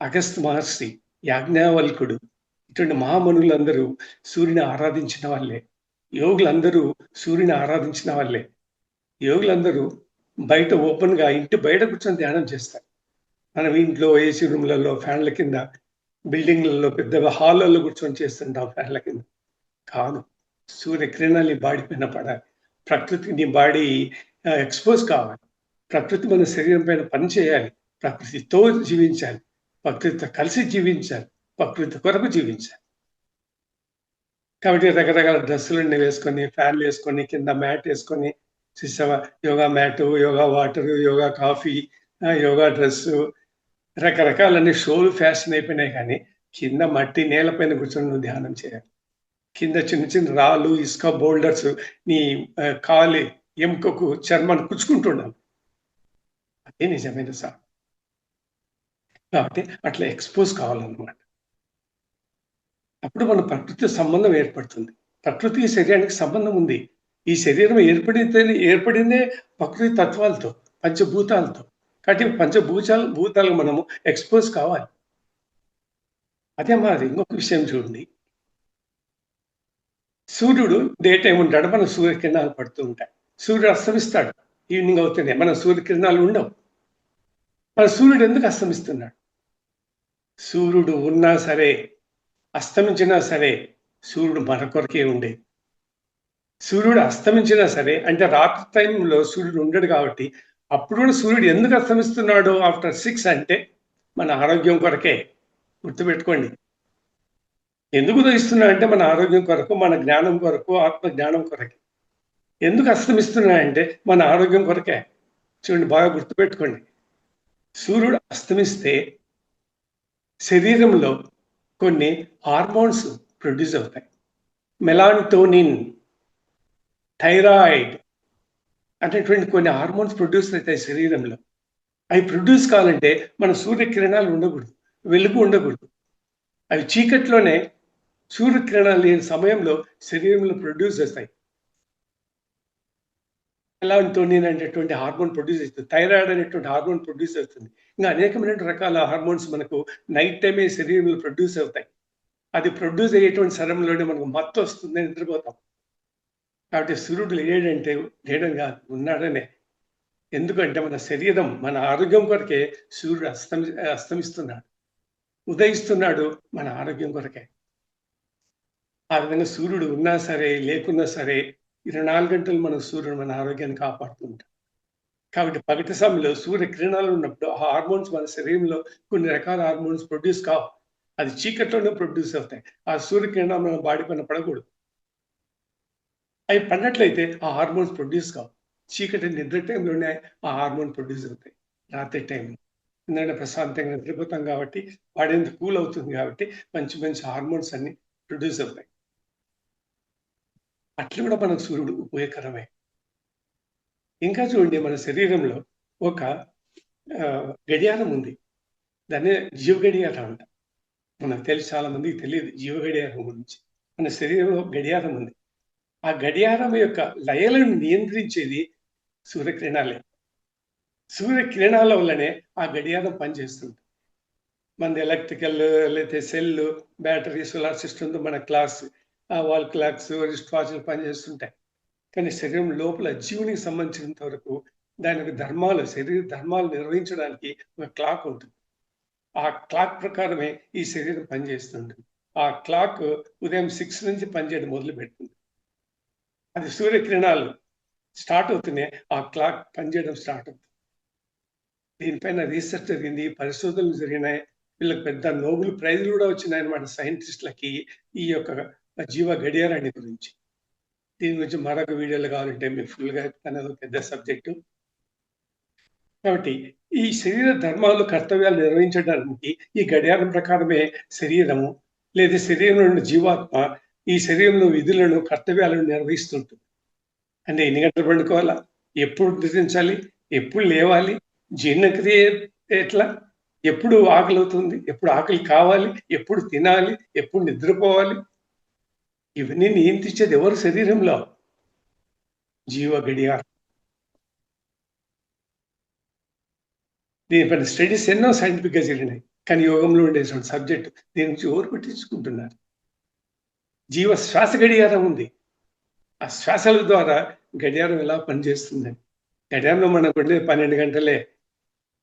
A: అగస్త్య మహర్షి, యాజ్ఞవల్కుడు, ఇటువంటి మహామనులందరూ సూర్యుని ఆరాధించిన వాళ్ళే. యోగులందరూ సూర్యుని ఆరాధించిన వాళ్ళే. యోగులందరూ బయట ఓపెన్గా ఇంటి బయట కూర్చొని ధ్యానం చేస్తారు. మనం ఇంట్లో ఏసీ రూమ్లలో, ఫ్యాన్ల కింద, బిల్డింగ్లలో, పెద్ద హాల్లో కూర్చొని చేస్తుంటాం ఫ్యాన్ల కింద. కాదు, సూర్యకిరణాలు నీ బాడీ పైన పడాలి. ప్రకృతికి నీ బాడీ ఎక్స్పోజ్ కావాలి. ప్రకృతి మన శరీరం పైన పని చేయాలి. ప్రకృతితో జీవించాలి. ప్రకృతితో కలిసి జీవించాలి. ప్రకృతి కొరకు జీవించాలి. కాబట్టి రకరకాల డ్రెస్సులన్నీ వేసుకొని, ఫ్యాన్లు వేసుకొని, కింద మ్యాట్ వేసుకొని, చూసావా, yoga mat, yoga water, yoga coffee, yoga dress, రకరకాలన్నీ షోలు ఫ్యాషన్ అయిపోయినాయి. కానీ కింద మట్టి నేలపైన కూర్చొని నువ్వు ధ్యానం చేయాలి. కింద చిన్న చిన్న రాళ్ళు, ఇసుక, బోల్డర్స్ నీ కాలి ఎముకకు, చర్మాన్ని కుచ్చుకుంటున్నాను. అదే నిజమైన సార్. కాబట్టి అట్లా ఎక్స్పోజ్ కావాలన్నమాట. అప్పుడు మన ప్రకృతి సంబంధం ఏర్పడుతుంది. ప్రకృతికి శరీరానికి సంబంధం ఉంది. ఈ శరీరం ఏర్పడిందే ప్రకృతి తత్వాలతో, పంచభూతాలతో. కాబట్టి భూతాలకు మనము ఎక్స్పోజ్ కావాలి. అదే మరి ఇంకొక విషయం చూడండి, సూర్యుడు డే టైం ఉంటాడు, మన సూర్యకిరణాలు పడుతూ ఉంటాయి. సూర్యుడు అస్తమిస్తాడు, ఈవినింగ్ అవుతుంది, మన సూర్యకిరణాలు ఉండవు. మన సూర్యుడు ఎందుకు అస్తమిస్తున్నాడు? సూర్యుడు ఉన్నా సరే, అస్తమించినా సరే, సూర్యుడు మన కొరకే ఉండే. సూర్యుడు అస్తమించినా సరే, అంటే రాత్రి టైంలో సూర్యుడు ఉండడు. కాబట్టి అప్పుడు కూడా సూర్యుడు ఎందుకు అస్తమిస్తున్నాడు ఆఫ్టర్ 6 అంటే మన ఆరోగ్యం కొరకే. గుర్తుపెట్టుకోండి. ఎందుకు ఉదయిస్తున్నాయంటే మన ఆరోగ్యం కొరకు, మన జ్ఞానం కొరకు, ఆత్మ జ్ఞానం కొరకే. ఎందుకు అస్తమిస్తున్నాయంటే మన ఆరోగ్యం కొరకే. చూడండి, బాగా గుర్తుపెట్టుకోండి. సూర్యుడు అస్తమిస్తే శరీరంలో కొన్ని హార్మోన్స్ ప్రొడ్యూస్ అవుతాయి. మెలాటోనిన్, థైరాయిడ్ అనేటువంటి కొన్ని హార్మోన్స్ ప్రొడ్యూస్ అవుతాయి శరీరంలో. అవి ప్రొడ్యూస్ కావాలంటే మన సూర్యకిరణాలు ఉండకూడదు, వెలుగు ఉండకూడదు. అవి చీకట్లోనే సూర్యకిరణాలు లేని సమయంలో శరీరంలో ప్రొడ్యూస్ చేస్తాయి. మెలాటోనిన్ అనేటువంటి హార్మోన్ ప్రొడ్యూస్ అవుతుంది. థైరాయిడ్ అనేటువంటి హార్మోన్ ప్రొడ్యూస్ అవుతుంది. ఇంకా అనేకమైన రకాల హార్మోన్స్ మనకు నైట్ టైమే శరీరంలో ప్రొడ్యూస్ అవుతాయి. అది ప్రొడ్యూస్ అయ్యేటువంటి సమయంలోనే మనకు మత్తు వస్తుంది, నిద్రపోతాం. కాబట్టి సూర్యుడు లేడంటే లేడం కాదు, ఉన్నాడనే. ఎందుకంటే మన శరీరం, మన ఆరోగ్యం కొరకే సూర్యుడు అస్తమిస్తున్నాడు, ఉదయిస్తున్నాడు మన ఆరోగ్యం కొరకే. ఆ విధంగా సూర్యుడు ఉన్నా సరే, లేకున్నా సరే 24 గంటలు మన సూర్యుడు మన ఆరోగ్యాన్ని కాపాడుతూ ఉంటాడు. కాబట్టి పగటి సమయంలో సూర్యకిరణాలు ఉన్నప్పుడు ఆ హార్మోన్స్ మన శరీరంలో కొన్ని రకాల హార్మోన్స్ ప్రొడ్యూస్ కావు. అది చీకట్లోనే ప్రొడ్యూస్ అవుతాయి. ఆ సూర్యకిరణాలు మన బాడీ పైన పడకూడదు. అవి పడినట్లయితే ఆ హార్మోన్స్ ప్రొడ్యూస్ కావు. చీకటి నిద్ర టైంలోనే ఆ హార్మోన్ ప్రొడ్యూస్ అవుతాయి. రాత్రి టైంలో. ఎందుకంటే ప్రశాంతంగా నిద్రపోతాం కాబట్టి బాడీ అంతా కూల్ అవుతుంది కాబట్టి మంచి మంచి హార్మోన్స్ అన్ని ప్రొడ్యూస్ అవుతాయి. అట్లా కూడా మనకు సూర్యుడు ఉపయోగకరమే. ఇంకా చూడండి మన శరీరంలో ఒక గడియారం ఉంది. దాన్నే జీవ గడియారం అంటాం. మనకు తెలుసు, చాలా మందికి తెలియదు జీవ గడియారం గురించి. మన శరీరంలో గడియారం ఉంది. ఆ గడియారం యొక్క లయలను నియంత్రించేది సూర్యకిరణాలే. సూర్యకిరణాల వల్లనే ఆ గడియారం పనిచేస్తుంది. మనది ఎలక్ట్రికల్ లేతే సెల్, బ్యాటరీ, సోలార్ సిస్టమ్‌తో మన క్లాక్స్, వాల్ క్లాక్స్, రిస్ట్ వాచ్‌లు పనిచేస్తుంటాయి. కానీ శరీరం లోపల జీవునికి సంబంధించినంత వరకు దాని యొక్క ధర్మాలు, శరీర ధర్మాలు నిర్వహించడానికి ఒక క్లాక్ ఉంటుంది. ఆ క్లాక్ ప్రకారమే ఈ శరీరం పనిచేస్తుంటుంది. ఆ క్లాక్ ఉదయం 6 నుంచి పనిచేయడం మొదలుపెడుతుంది. అది సూర్యకిరణాలు స్టార్ట్ అవుతూనే ఆ క్లాక్ పనిచేయడం స్టార్ట్ అవుతుంది. దీనిపైన రీసెర్చ్ జరిగింది, పరిశోధనలు జరిగినాయి. వీళ్ళకి పెద్ద నోబెల్ ప్రైజ్‌లు కూడా వచ్చినాయన్నమాట సైంటిస్ట్‌లకి ఈ యొక్క జీవ గడియారాన్ని గురించి. దీని గురించి మరొక వీడియోలు కావాలంటే మీకు ఫుల్‌గా చెప్తాను. అదొక పెద్ద సబ్జెక్టు. కాబట్టి ఈ శరీర ధర్మాలు, కర్తవ్యాలు నిర్వహించడానికి ఈ గడియారం ప్రకారమే శరీరము లేదా శరీరంలో ఉన్న జీవాత్మ ఈ శరీరంలో విధులను, కర్తవ్యాలను నిర్వహిస్తుంటుంది. అంటే ఎన్ని గంటలు పండుకోవాలా? ఎప్పుడు నిద్రించాలి? ఎప్పుడు లేవాలి? జీర్ణక్రియ ఎట్లా? ఎప్పుడు ఆకలవుతుంది? ఎప్పుడు ఆకలి కావాలి? ఎప్పుడు తినాలి? ఎప్పుడు నిద్రపోవాలి? ఇవన్నీ నియంత్రించేది ఎవరు శరీరంలో? జీవ గడియారం. దీనిపైన స్టడీస్ ఎన్నో సైంటిఫిక్‌గా జరిగినాయి. కానీ యోగంలో ఉండేటువంటి సబ్జెక్ట్ దీని నుంచి ఎవరు పట్టించుకుంటున్నారు? జీవ శ్వాస గడియారం ఉంది. ఆ శ్వాసల ద్వారా గడియారం ఎలా పనిచేస్తుందని. గడియారంలో మనకు ఉండేది 12 గంటలే.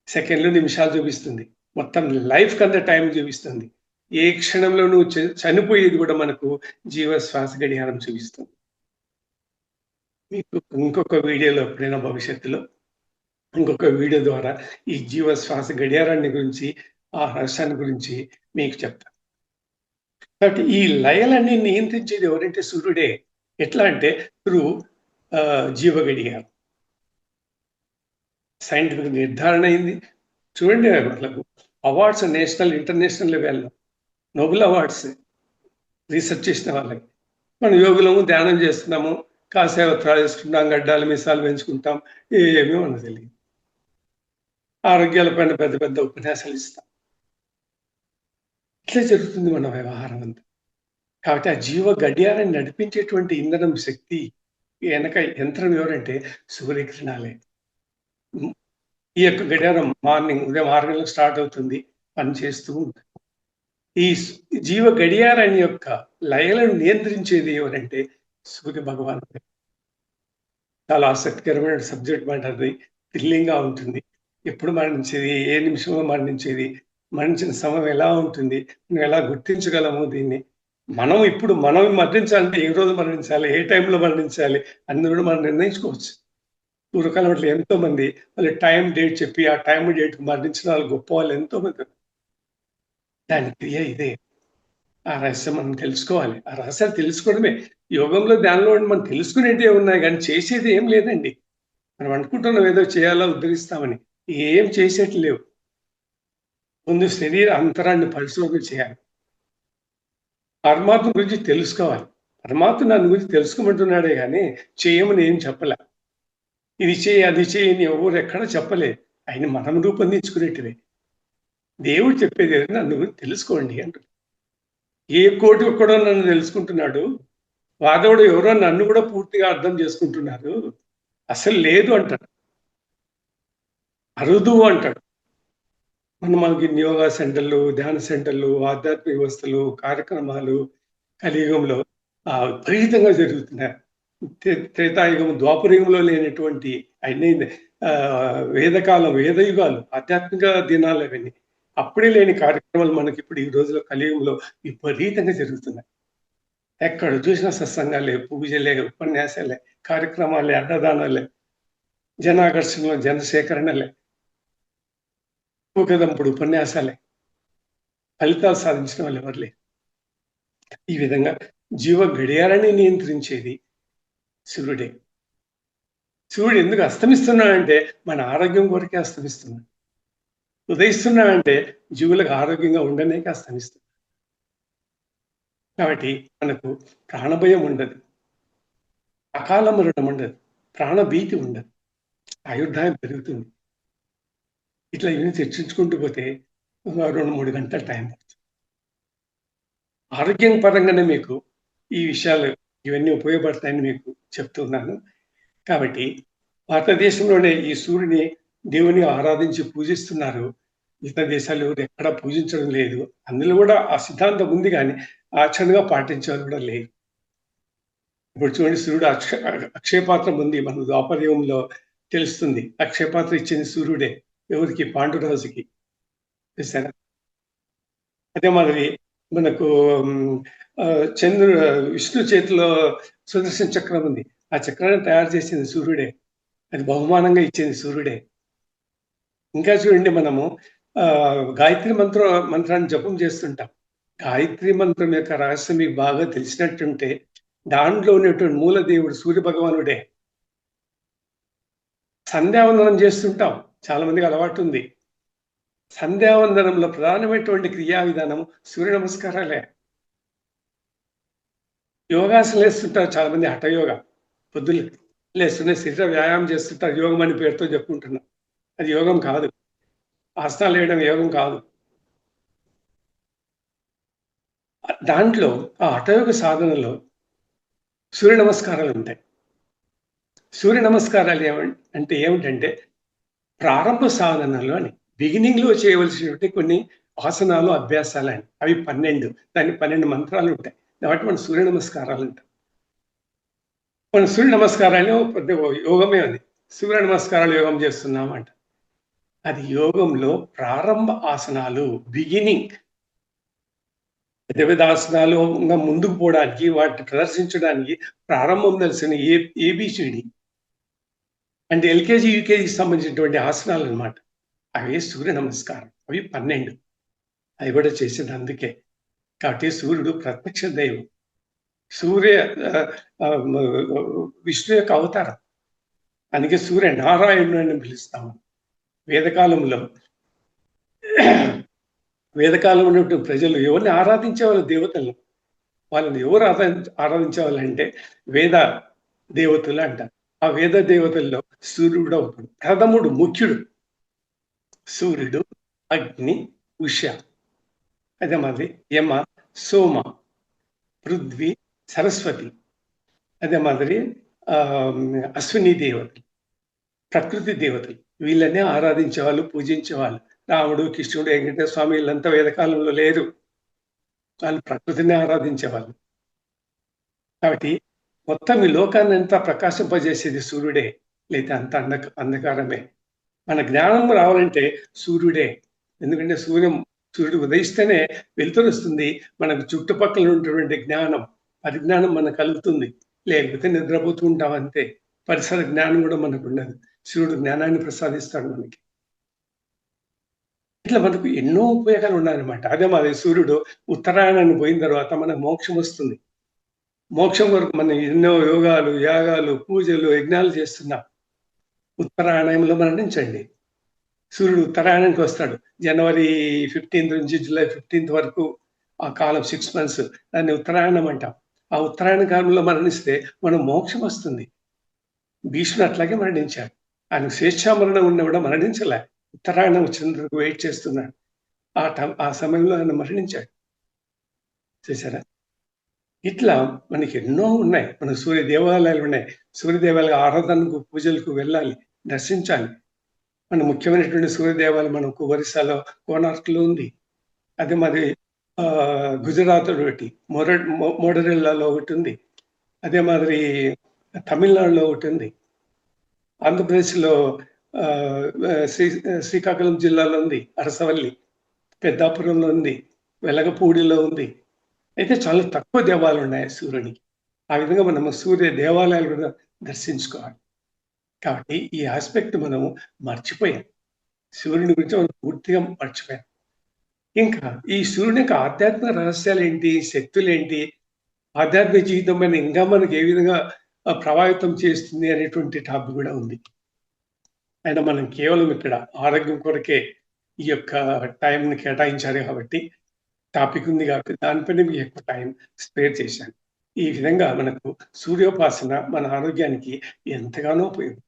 A: సెకండ్లు, నిమిషాలు చూపిస్తుంది. మొత్తం లైఫ్‌కంతా టైం చూపిస్తుంది. ఏ క్షణంలో నువ్వు చనిపోయేది కూడా మనకు జీవ శ్వాస గడియారం చూపిస్తుంది. మీకు ఇంకొక వీడియోలో ఎప్పుడైనా భవిష్యత్తులో ఇంకొక వీడియో ద్వారా ఈ జీవ శ్వాస గడియారాన్ని గురించి, ఆ రహస్యాన్ని గురించి మీకు చెప్తా. కాబట్టి ఈ లయలన్నీ నియంత్రించేది ఎవరంటే సూర్యుడే. ఎట్లా అంటే త్రూ జీవ గడియారం. సైంటిఫిక్ నిర్ధారణ అయింది. చూడండి వాళ్ళకు అవార్డ్స్ నేషనల్, ఇంటర్నేషనల్ లెవెల్‌లో నోబెల్ అవార్డ్స్ రీసెర్చ్ చేసిన వాళ్ళకి. మనం యోగులము, ధ్యానం చేస్తున్నాము, కాషాయవస్త్రాలు వేసుకుంటాం, గడ్డాలు, మీసాలు పెంచుకుంటాం. ఏమీ మనకు తెలియదు. ఆరోగ్యాల పైన పెద్ద పెద్ద ఉపన్యాసాలు ఇస్తాం. ఇట్లే జరుగుతుంది మన వ్యవహారం అంతా. కాబట్టి ఆ జీవ గడియారాన్ని నడిపించేటువంటి ఇంధనం, శక్తి వెనక యంత్రం ఎవరంటే సూర్యకిరణాలే. ఈ యొక్క గడియారం మార్నింగ్ ఉదయం 6 గంటలకు స్టార్ట్ అవుతుంది. పని చేస్తూ ఉంటుంది. ఈ జీవ గడియారాన్ని యొక్క లయలను నియంత్రించేది ఎవరంటే సూర్య భగవానుడే. చాలా ఆసక్తికరమైన సబ్జెక్ట్ మాట అది. థ్రిల్లింగ్‌గా ఉంటుంది. ఎప్పుడు మరణించేది? ఏ నిమిషంలో మరణించేది? మరణించిన సమయం ఎలా ఉంటుంది? మనం ఎలా గుర్తించగలము దీన్ని? మనం మరణించాలంటే ఏ రోజు మరణించాలి? ఏ టైంలో మరణించాలి? అన్ని కూడా మనం నిర్ణయించుకోవచ్చు. పూర్వకాలం అట్లా ఎంతోమంది వాళ్ళు టైం, డేట్ చెప్పి ఆ టైం, డేట్‌కి మరణించిన వాళ్ళు గొప్పవాళ్ళు ఎంతోమంది. దాని క్రియ ఇదే. ఆ రహస్యం మనం తెలుసుకోవాలి. ఆ రహస్యాలు తెలుసుకోవడమే. యోగంలో, ధ్యానంలో మనం తెలుసుకునేటివే ఉన్నాయి గానీ చేసేది ఏం లేదండి. మనం అనుకుంటున్నాం ఏదో చేయాలా, ఉద్ధరిస్తామని. ఏం చేసేటివి లేవు. ముందు శరీర అంతరాన్ని పరిశోధన చేయాలి. పరమాత్మ గురించి తెలుసుకోవాలి. పరమాత్మ నన్ను గురించి తెలుసుకోమంటున్నాడే గానీ చేయమని ఏం చెప్పలే. ఇది చెయ్యి, అది చెయ్యి అని ఎవరు ఎక్కడ చెప్పలేదు. అయన్ని మనం రూపొందించుకునేటివే. దేవుడు చెప్పేది ఏదైనా నన్ను గురించి తెలుసుకోండి అంటున్నాడు. ఏ కోటి ఒక్కడో నన్ను తెలుసుకుంటున్నాడు. వాదోడు ఎవరో నన్ను కూడా పూర్తిగా అర్థం చేసుకుంటున్నారు. అసలు లేదు అంటాడు. అరుదు అంటాడు. మనకి యోగా సెంటర్లు, ధ్యాన సెంటర్లు, ఆధ్యాత్మిక వ్యవస్థలు, కార్యక్రమాలు కలియుగంలో విపరీతంగా జరుగుతున్నాయి. త్రేతాయుగం, ద్వాపరయుగంలో లేనటువంటి అన్ని వేదకాలం, వేదయుగాలు, ఆధ్యాత్మిక దినాలు అవన్నీ. అప్పుడే లేని కార్యక్రమాలు మనకి ఇప్పుడు ఈ రోజుల్లో కలియుగంలో విపరీతంగా జరుగుతున్నాయి. ఎక్కడ చూసినా సత్సంగాలే, పూజలే, ఉపన్యాసాలే, కార్యక్రమాలే, అన్నదానాలే, జనాకర్షణలు, జనసేకరణలే, ఊకదంపుడు ఉపన్యాసాలే. ఫలితాలు సాధించిన వాళ్ళు ఎవరు లేరు. ఈ విధంగా జీవ గడియారాన్ని నియంత్రించేది సూర్యుడే. సూర్యుడు ఎందుకు అస్తమిస్తున్నాడంటే మన ఆరోగ్యం కొరకే అస్తమిస్తున్నాడు. ఉదయిస్తున్నాడంటే జీవులకు ఆరోగ్యంగా ఉండనేకే అస్తమిస్తున్నాడు. కాబట్టి మనకు ప్రాణభయం ఉండదు, అకాల మరణం ఉండదు, ప్రాణభీతి ఉండదు, ఆయుర్దాయం పెరుగుతుంది. ఇట్లా ఇవన్నీ చర్చించుకుంటూ పోతే 2-3 గంటల టైం పడుతుంది. ఆరోగ్యం పరంగానే మీకు ఈ విషయాలు ఇవన్నీ ఉపయోగపడతాయని మీకు చెప్తున్నాను. కాబట్టి భారతదేశంలోనే ఈ సూర్యుని దేవుని ఆరాధించి పూజిస్తున్నారు. ఇతర దేశాలు ఎవరు ఎక్కడా పూజించడం లేదు. అందులో కూడా ఆ సిద్ధాంతం ఉంది కానీ ఆచరణగా పాటించేవారు కూడా లేదు. ఇప్పుడు చూడండి, సూర్యుడు అక్షయపాత్రం ఉంది. మన ద్వాపరయుగంలో తెలుస్తుంది. అక్షయపాత్ర ఇచ్చింది సూర్యుడే. ఎవరికి? పాండురాజుకి. చూసారా? అదే మాదిరి మనకు చంద్రుడు, విష్ణు చేతిలో సుదర్శన చక్రం ఉంది. ఆ చక్రాన్ని తయారు చేసింది సూర్యుడే. అది బహుమానంగా ఇచ్చింది సూర్యుడే. ఇంకా చూడండి, మనము గాయత్రి మంత్రాన్ని జపం చేస్తుంటాం. గాయత్రి మంత్రం యొక్క రహస్యం మీకు బాగా తెలిసినట్టుంటే దాంట్లో ఉన్నటువంటి మూల దేవుడు సూర్య భగవానుడే. సంధ్యావందనం చేస్తుంటాం, చాలా మందికి అలవాటు ఉంది. సంధ్యావందనంలో ప్రధానమైనటువంటి క్రియా విధానం సూర్య నమస్కారాలే. యోగాసనం వేస్తుంటారు చాలా మంది, హఠయోగా. పొద్దున్న లేస్తూనే శరీర వ్యాయామం చేస్తుంటారు, యోగం అని పేరుతో చెప్పుకుంటున్నాం. అది యోగం కాదు. ఆసనాలు వేయడం యోగం కాదు. దాంట్లో ఆ హఠయోగ సాధనలో సూర్య నమస్కారాలు ఉంటాయి. సూర్య నమస్కారాలు అంటే ఏమిటంటే ప్రారంభ సాధనలు అని, బిగినింగ్ లో చేయవలసినటువంటి కొన్ని ఆసనాలు, అభ్యాసాలు అని. అవి 12. దానికి 12 మంత్రాలు ఉంటాయి. కాబట్టి మన సూర్య నమస్కారాలు ఉంటాయి. మన సూర్య నమస్కారాలు పెద్ద యోగమే అది. సూర్య నమస్కారాలు యోగం చేస్తున్నామంట. అది యోగంలో ప్రారంభ ఆసనాలు, బిగినింగ్. ఆసనాలు ముందుకు పోవడానికి, వాటిని ప్రదర్శించడానికి ప్రారంభం తెలిసిన ఏబిసిడి అంటే ఎల్కేజీ, యూకేజీకి సంబంధించినటువంటి ఆసనాలు అనమాట. అవి సూర్య నమస్కారం. అవి 12. అవి కూడా చేసింది అందుకే. కాబట్టి సూర్యుడు ప్రత్యక్ష దైవం. విష్ణు యొక్క అవతారం. అందుకే సూర్య నారాయణుడు అని పిలుస్తాము. వేదకాలంలో ఉన్నటువంటి ప్రజలు ఎవరిని ఆరాధించేవాళ్ళు? దేవతలను. వాళ్ళని ఎవరు ఆరాధించేవాళ్ళంటే వేద దేవతలు అంటారు. ఆ వేద దేవతల్లో సూర్యుడు ఒకడు, ప్రథముడు, ముఖ్యుడు. సూర్యుడు, అగ్ని, ఉష, అదే మాది యమ, సోమ, పృథ్వీ, సరస్వతి, అదే మాదిరి అశ్విని దేవతలు, ప్రకృతి దేవతలు. వీళ్ళనే ఆరాధించేవాళ్ళు, పూజించేవాళ్ళు. రాముడు, కృష్ణుడు, వెంకటేశ్వర స్వామి వీళ్ళంతా వేదకాలంలో లేరు. వాళ్ళు ప్రకృతిని ఆరాధించేవాళ్ళు. కాబట్టి మొత్తం ఈ లోకాన్ని అంతా ప్రకాశింపజేసేది సూర్యుడే, లేదా అంత అంధకారమే. మన జ్ఞానం రావాలంటే సూర్యుడే. ఎందుకంటే సూర్యుడు ఉదయిస్తేనే వెలుతురు వస్తుంది. మనకు చుట్టుపక్కల ఉన్నటువంటి జ్ఞానం, పరిజ్ఞానం మనకు కలుగుతుంది. లేకపోతే నిద్రపోతూ ఉంటాం అంతే. పరిసర జ్ఞానం కూడా మనకు ఉండదు. సూర్యుడు జ్ఞానాన్ని ప్రసాదిస్తాడు మనకి. ఇట్లా మనకు ఎన్నో ఉపయోగాలు ఉన్నాయన్నమాట. అదే మాది సూర్యుడు ఉత్తరాయణాన్ని పోయిన తర్వాత మనకు మోక్షం వస్తుంది. మోక్షం వరకు మనం ఎన్నో యోగాలు, యాగాలు, పూజలు, యజ్ఞాలు చేస్తున్నాం. ఉత్తరాయణంలో మరణించండి. సూర్యుడు ఉత్తరాయణానికి వస్తాడు. జనవరి 15 నుంచి జూలై 15 వరకు ఆ కాలం 6 months. దాన్ని ఉత్తరాయణం అంటాం. ఆ ఉత్తరాయణ కాలంలో మరణిస్తే మనం మోక్షం వస్తుంది. భీష్ముడు అట్లాగే మరణించాడు. ఆయన స్వేచ్ఛామరణం ఉన్న కూడా మరణించలే. ఉత్తరాయణం వచ్చినందుకు వెయిట్ చేస్తున్నాడు. ఆ సమయంలో ఆయన మరణించాడు. చూసారా? ఇట్లా మనకి ఎన్నో ఉన్నాయి. మన సూర్య దేవాలయాలు ఉన్నాయి. సూర్య దేవాలయ ఆరాధనకు, పూజలకు వెళ్ళాలి, దర్శించాలి. మన ముఖ్యమైనటువంటి సూర్య దేవాలయం మనకు ఒరిస్సాలో కోనార్క్లో ఉంది. అదే మరి గుజరాత్ ఒకటి, మోడరెల్లాలో ఒకటి ఉంది. అదే మాదిరి తమిళనాడులో ఒకటి ఉంది. ఆంధ్రప్రదేశ్లో శ్రీకాకుళం జిల్లాలో ఉంది, అరసవల్లి. పెద్దాపురంలో ఉంది, వెలగపూడిలో ఉంది. అయితే చాలా తక్కువ దేవాలయాలు ఉన్నాయి సూర్యునికి. ఆ విధంగా మనము సూర్య దేవాలయాలు కూడా దర్శించుకోవాలి. కాబట్టి ఈ ఆస్పెక్ట్ మనం మర్చిపోయాం. సూర్యుని గురించి మనం పూర్తిగా మర్చిపోయాం. ఇంకా ఈ సూర్యుని యొక్క ఆధ్యాత్మిక రహస్యాలేంటి? శక్తులేంటి? ఆధ్యాత్మిక జీవితం పైన ఇంకా మనకి ఏ విధంగా ప్రభావితం చేస్తుంది అనేటువంటి టాపిక్ కూడా ఉంది. అయినా మనం కేవలం ఇక్కడ ఆరోగ్యం కొరకే ఈ యొక్క టైంని కేటాయించారు కాబట్టి టాపిక్ ఉంది కాబట్టి దానిపైన మీకు ఎక్కువ టైం స్పేర్ చేశాను. ఈ విధంగా మనకు సూర్యోపాసన మన ఆరోగ్యానికి ఎంతగానో ఉపయోగం.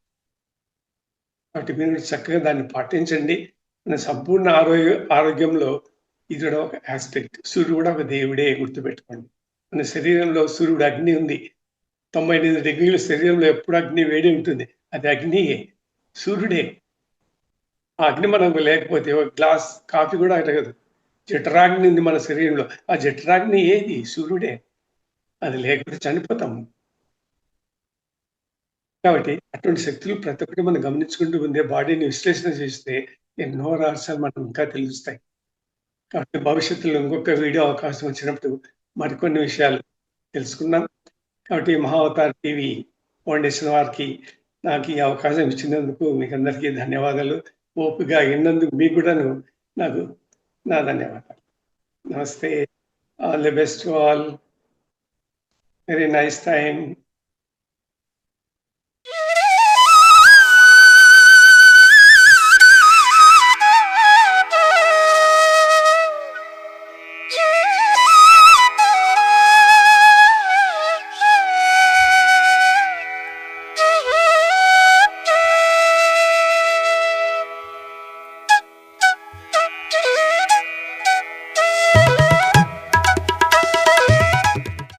A: కాబట్టి మీరు చక్కగా దాన్ని పాటించండి. మన సంపూర్ణ ఆరోగ్యంలో ఇది కూడా ఒక ఆస్పెక్ట్. సూర్యుడు కూడా ఒక దేవుడే గుర్తుపెట్టుకోండి. మన శరీరంలో సూర్యుడు అగ్ని ఉంది. 98 డిగ్రీల శరీరంలో ఎప్పుడు అగ్ని వేడి ఉంటుంది. అది అగ్నియే, సూర్యుడే. ఆ అగ్ని మనకు లేకపోతే ఒక గ్లాస్ కాఫీ కూడా అరగదు. జఠరాగ్ని ఉంది మన శరీరంలో. ఆ జఠరాగ్ని ఏది? సూర్యుడే. అది లేకపోతే చనిపోతాము. కాబట్టి అటువంటి శక్తులు ప్రతి ఒక్కటి మనం గమనించుకుంటూ ఉండే బాడీని విశ్లేషణ చేస్తే ఎన్నో రహస్యాలు మనకు ఇంకా తెలుస్తాయి. కాబట్టి భవిష్యత్తులో ఇంకొక వీడియో అవకాశం వచ్చినప్పుడు మరికొన్ని విషయాలు తెలుసుకుందాం. కాబట్టి మహావతార్ టీవీ ఫౌండేషన్ వారికి నాకు ఈ అవకాశం ఇచ్చినందుకు మీకు అందరికీ ధన్యవాదాలు. ఓపికగా విన్నందుకు మీకు కూడాను నాకు నా ధన్యవాదాలు. నమస్తే. All the best to all. Very nice time.